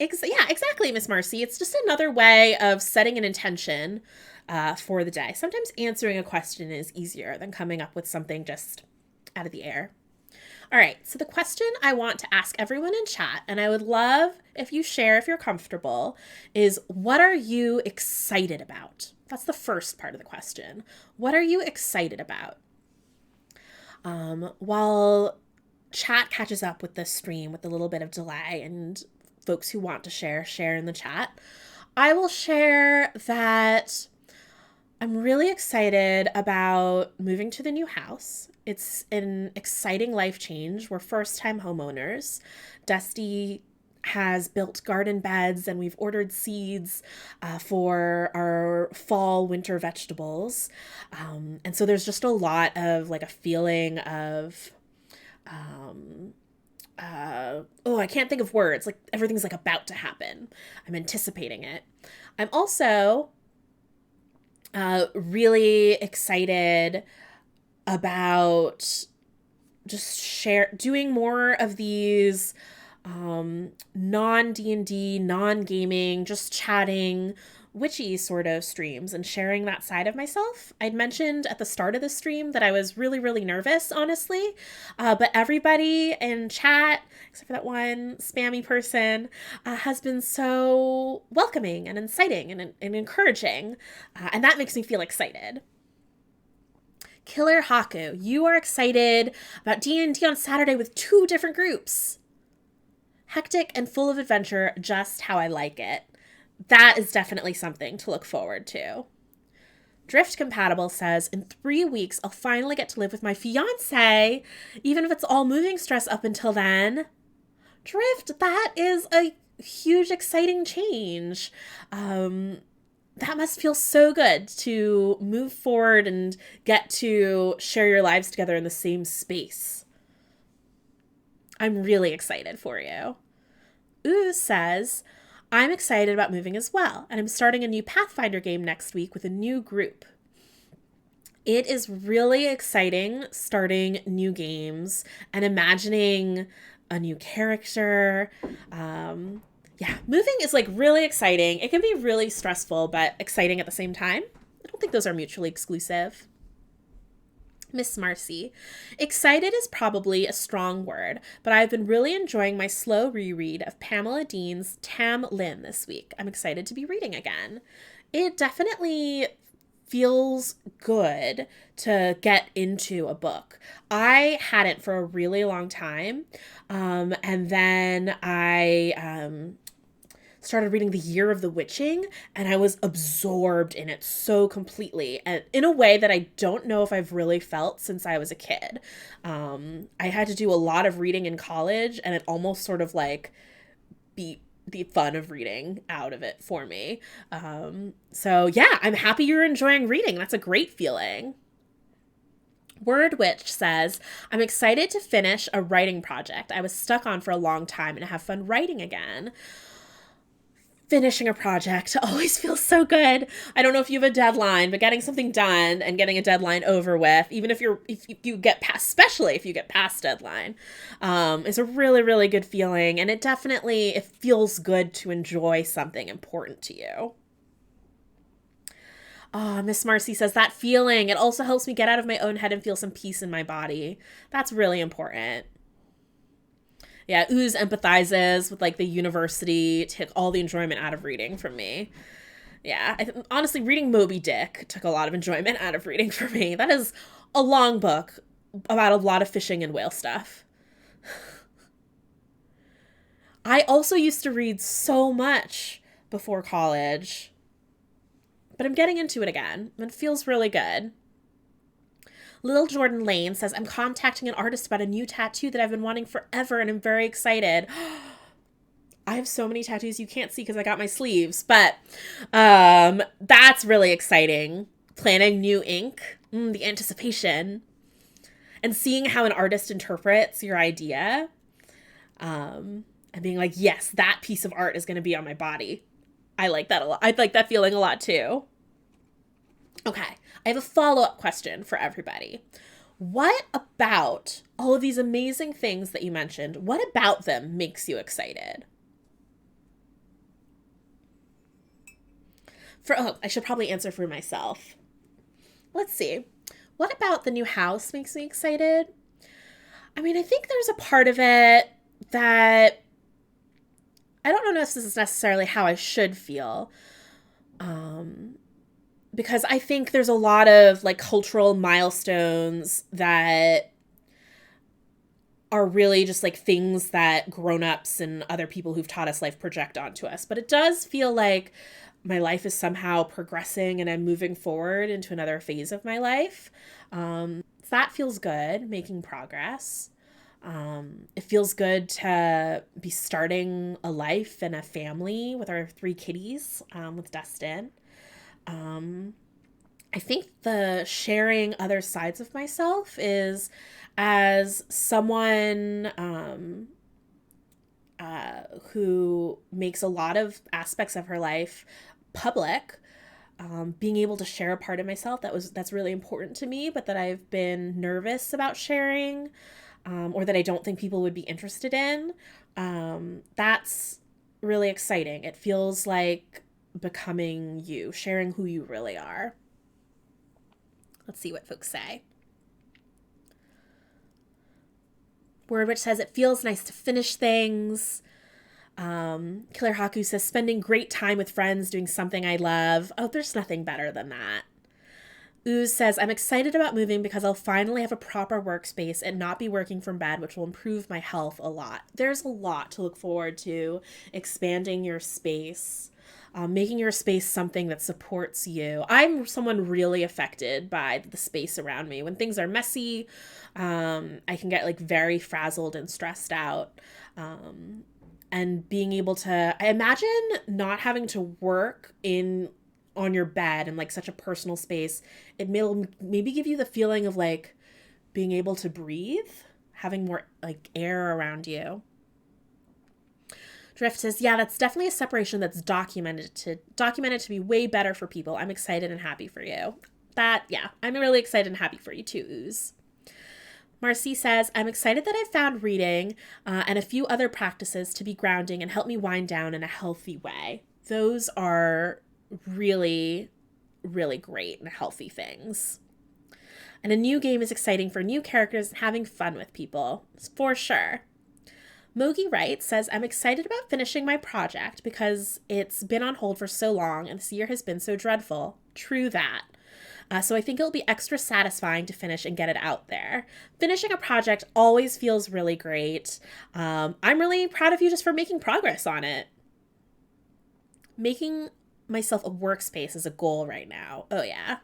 Yeah, exactly, Miss Marcy. It's just another way of setting an intention for the day. Sometimes answering a question is easier than coming up with something just out of the air. All right, so the question I want to ask everyone in chat, and I would love if you share if you're comfortable, is what are you excited about? That's the first part of the question. What are you excited about? While chat catches up with the stream with a little bit of delay and folks who want to share in the chat, I will share that I'm really excited about moving to the new house. It's an exciting life change. We're first-time homeowners. Dusty has built garden beds and we've ordered seeds for our fall winter vegetables. And so there's just a lot of like a feeling of I can't think of words. Like everything's like about to happen. I'm anticipating it. I'm also really excited about just doing more of these non-D&D, non-gaming, just chatting, witchy sort of streams and sharing that side of myself. I'd mentioned at the start of the stream that I was really, really nervous, honestly. But everybody in chat, except for that one spammy person, has been so welcoming and inciting and encouraging. And that makes me feel excited. Killer Haku, you are excited about D&D on Saturday with 2 different groups. Hectic and full of adventure, just how I like it. That is definitely something to look forward to. Drift Compatible says, in 3 weeks, I'll finally get to live with my fiance, even if it's all moving stress up until then. Drift, that is a huge, exciting change. That must feel so good to move forward and get to share your lives together in the same space. I'm really excited for you. Ooze says, I'm excited about moving as well, and I'm starting a new Pathfinder game next week with a new group. It is really exciting starting new games and imagining a new character. Moving is like really exciting. It can be really stressful, but exciting at the same time. I don't think those are mutually exclusive. Miss Marcy, excited is probably a strong word, but I've been really enjoying my slow reread of Pamela Dean's Tam Lin this week. I'm excited to be reading again. It definitely feels good to get into a book. I hadn't for a really long time, and then I started reading The Year of the Witching, and I was absorbed in it so completely, and in a way that I don't know if I've really felt since I was a kid. I had to do a lot of reading in college, and it almost sort of like beat the fun of reading out of it for me. So yeah, I'm happy you're enjoying reading. That's a great feeling. Word Witch says, I'm excited to finish a writing project I was stuck on for a long time and have fun writing again. Finishing a project always feels so good. I don't know if you have a deadline, but getting something done and getting a deadline over with, even if you get past, especially if you get past deadline, is a really, really good feeling. And it feels good to enjoy something important to you. Oh, Miss Marcy says that feeling, it also helps me get out of my own head and feel some peace in my body. That's really important. Yeah, Ooze empathizes with like the university, took all the enjoyment out of reading from me. Yeah, honestly, reading Moby Dick took a lot of enjoyment out of reading for me. That is a long book about a lot of fishing and whale stuff. I also used to read so much before college, but I'm getting into it again. It feels really good. Little Jordan Lane says, I'm contacting an artist about a new tattoo that I've been wanting forever, and I'm very excited. I have so many tattoos you can't see because I got my sleeves, but that's really exciting. Planning new ink, the anticipation, and seeing how an artist interprets your idea, and being like, yes, that piece of art is going to be on my body. I like that a lot. I like that feeling a lot too. Okay, I have a follow-up question for everybody. What about all of these amazing things that you mentioned, what about them makes you excited? I should probably answer for myself. Let's see. What about the new house makes me excited? I mean, I think there's a part of it that I don't know if this is necessarily how I should feel. Because I think there's a lot of like cultural milestones that are really just like things that grown-ups and other people who've taught us life project onto us. But it does feel like my life is somehow progressing and I'm moving forward into another phase of my life. So that feels good, making progress. It feels good to be starting a life and a family with our 3 kitties, with Dustin. I think the sharing other sides of myself is as someone who makes a lot of aspects of her life public, being able to share a part of myself that's really important to me, but that I've been nervous about sharing, or that I don't think people would be interested in. That's really exciting. It feels like becoming you, sharing who you really are. Let's see what folks say. Word Witch says it feels nice to finish things. Killer Haku says spending great time with friends doing something I love. Oh, there's nothing better than that. Ooze says, I'm excited about moving because I'll finally have a proper workspace and not be working from bed, which will improve my health a lot. There's a lot to look forward to. Expanding your space, making your space something that supports you. I'm someone really affected by the space around me. When things are messy, I can get like very frazzled and stressed out. And being able to, I imagine not having to work on your bed in like such a personal space, it may maybe give you the feeling of like being able to breathe, having more like air around you. Drift says, yeah, that's definitely a separation that's documented to be way better for people. I'm excited and happy for you. I'm really excited and happy for you too, Ooze. Marcy says, I'm excited that I've found reading and a few other practices to be grounding and help me wind down in a healthy way. Those are really, really great and healthy things. And a new game is exciting for new characters and having fun with people, for sure. Mogi Wright says, I'm excited about finishing my project because it's been on hold for so long and this year has been so dreadful. True that. So I think it'll be extra satisfying to finish and get it out there. Finishing a project always feels really great. I'm really proud of you just for making progress on it. Making myself a workspace is a goal right now. Oh, yeah.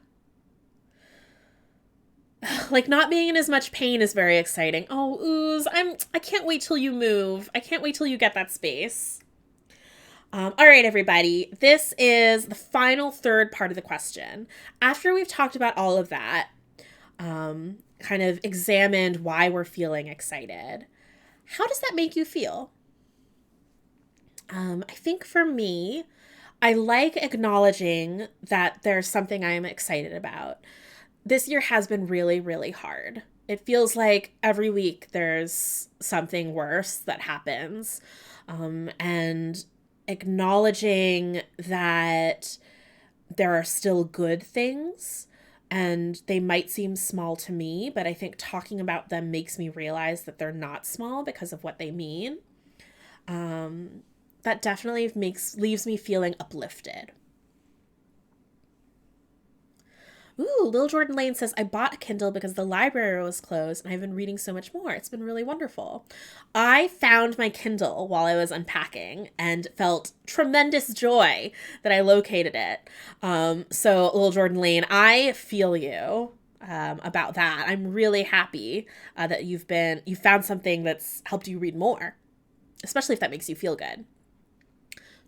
Like, not being in as much pain is very exciting. Oh, Ooze, I can't wait till you move. I can't wait till you get that space. All right, everybody. This is the final third part of the question. After we've talked about all of that, kind of examined why we're feeling excited, how does that make you feel? I think for me, I like acknowledging that there's something I am excited about. This year has been really, really hard. It feels like every week there's something worse that happens. And acknowledging that there are still good things and they might seem small to me, but I think talking about them makes me realize that they're not small because of what they mean. That definitely leaves me feeling uplifted. Ooh, Lil Jordan Lane says, I bought a Kindle because the library was closed and I've been reading so much more. It's been really wonderful. I found my Kindle while I was unpacking and felt tremendous joy that I located it. So Lil Jordan Lane, I feel you about that. I'm really happy that you found something that's helped you read more, especially if that makes you feel good.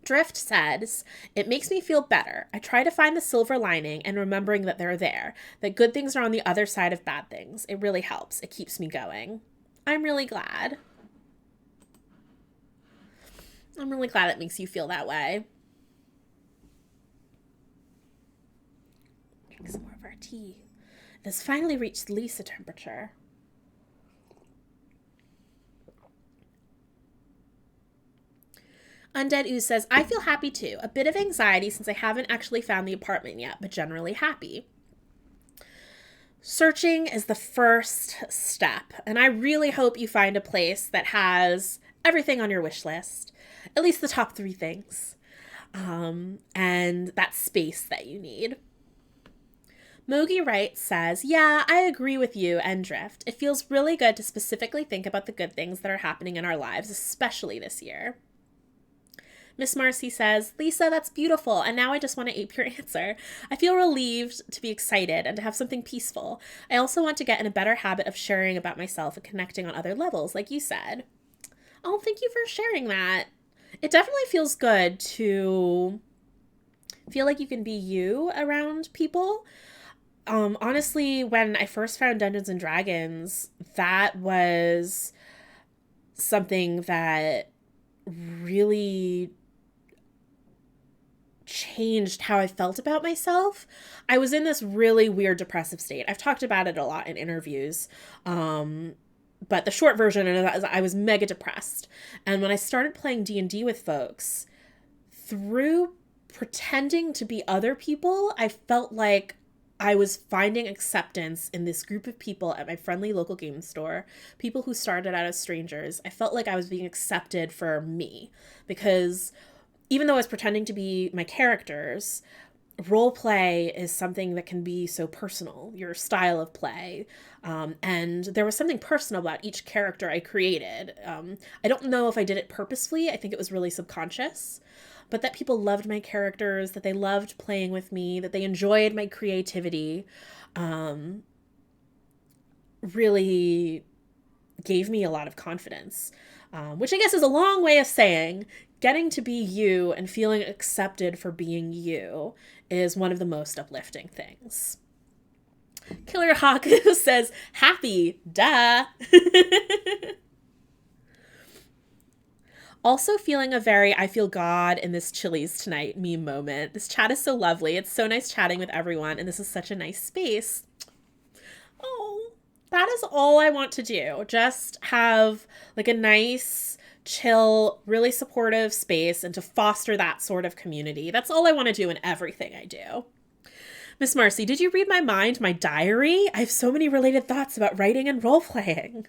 Drift says, it makes me feel better. I try to find the silver lining and remembering that they're there, that good things are on the other side of bad things. It really helps. It keeps me going. I'm really glad. I'm really glad it makes you feel that way. Drink some more of our tea. It has finally reached Lysa temperature. Undead Ooze says, I feel happy too. A bit of anxiety since I haven't actually found the apartment yet, but generally happy. Searching is the first step, and I really hope you find a place that has everything on your wish list, at least the top 3 things, and that space that you need. Mogi Wright says, yeah, I agree with you and Drift. It feels really good to specifically think about the good things that are happening in our lives, especially this year. Miss Marcy says, Lysa, that's beautiful, and now I just want to ape your answer. I feel relieved to be excited and to have something peaceful. I also want to get in a better habit of sharing about myself and connecting on other levels, like you said. Oh, thank you for sharing that. It definitely feels good to feel like you can be you around people. Honestly, when I first found Dungeons and Dragons, that was something that really changed how I felt about myself. I was in this really weird depressive state. I've talked about it a lot in interviews. But the short version of that is I was mega depressed. And when I started playing D&D with folks, through pretending to be other people, I felt like I was finding acceptance in this group of people at my friendly local game store, people who started out as strangers. I felt like I was being accepted for me because even though I was pretending to be my characters, role play is something that can be so personal, your style of play. And there was something personal about each character I created. I don't know if I did it purposefully. I think it was really subconscious. But that people loved my characters, that they loved playing with me, that they enjoyed my creativity, really gave me a lot of confidence. Which I guess is a long way of saying getting to be you and feeling accepted for being you is one of the most uplifting things. Killer Hawk says, happy, duh. Also feeling a very I feel God in this Chili's tonight meme moment. This chat is so lovely. It's so nice chatting with everyone, and this is such a nice space. Oh, that is all I want to do. Just have like a nice, chill, really supportive space and to foster that sort of community. That's all I want to do in everything I do. Miss Marcy, did you read my mind, my diary? I have so many related thoughts about writing and role-playing.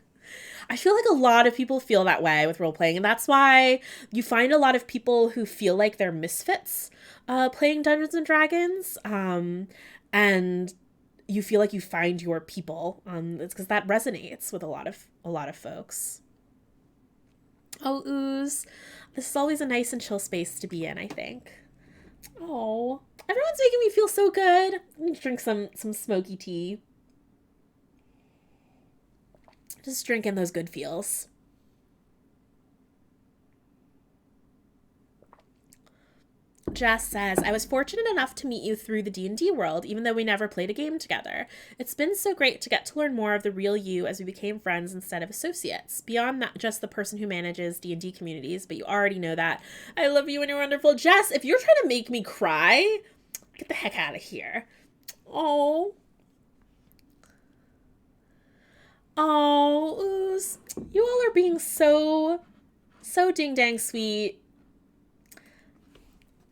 I feel like a lot of people feel that way with role-playing, and that's why you find a lot of people who feel like they're misfits playing Dungeons and Dragons, and you feel like you find your people. It's because that resonates with a lot of folks. Oh, Ooze. This is always a nice and chill space to be in, I think. Oh, everyone's making me feel so good. Let me drink some smoky tea. Just drinking those good feels. Jess says, I was fortunate enough to meet you through the D&D world, even though we never played a game together. It's been so great to get to learn more of the real you as we became friends instead of associates. Beyond that, just the person who manages D&D communities, but you already know that. I love you and you're wonderful. Jess, if you're trying to make me cry, get the heck out of here. Oh. Oh, Ooze. You all are being so ding dang sweet.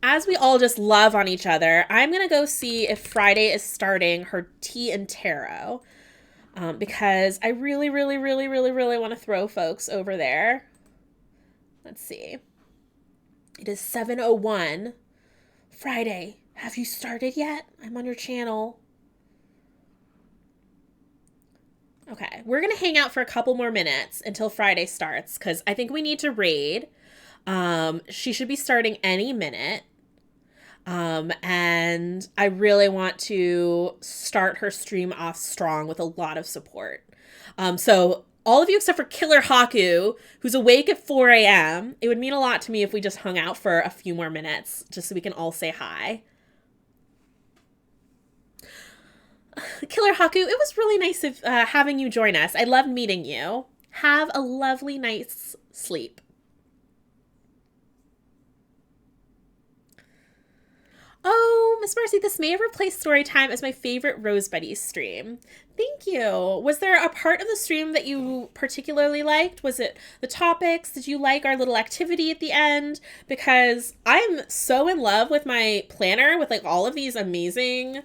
As we all just love on each other, I'm going to go see if Friday is starting her tea and tarot. Because I really, really, really, really, really want to throw folks over there. Let's see. It is 7:01. Friday, have you started yet? I'm on your channel. Okay, we're going to hang out for a couple more minutes until Friday starts because I think we need to raid. She should be starting any minute. And I really want to start her stream off strong with a lot of support. So all of you except for Killer Haku, who's awake at 4 a.m., it would mean a lot to me if we just hung out for a few more minutes, just so we can all say hi. Killer Haku, it was really nice of having you join us. I loved meeting you. Have a lovely night's sleep. Oh, Miss Marcy, this may have replaced Storytime as my favorite Rose Buddies stream. Thank you. Was there a part of the stream that you particularly liked? Was it the topics? Did you like our little activity at the end? Because I'm so in love with my planner with like all of these amazing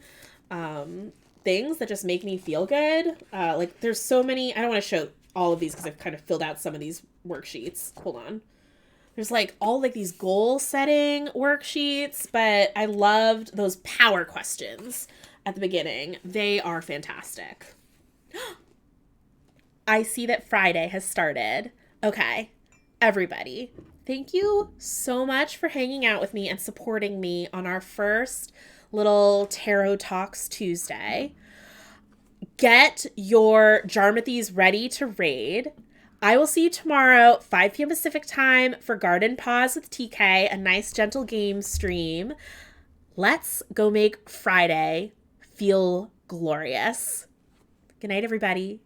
things that just make me feel good. Like there's so many. I don't want to show all of these because I've kind of filled out some of these worksheets. Hold on. There's like all like these goal setting worksheets, but I loved those power questions at the beginning. They are fantastic. I see that Friday has started. Okay, everybody, thank you so much for hanging out with me and supporting me on our first little Tarot Talks Tuesday. Get your Jarmathies ready to raid. I will see you tomorrow, 5 p.m. Pacific time for Garden Pause with TK, a nice gentle game stream. Let's go make Friday feel glorious. Good night, everybody.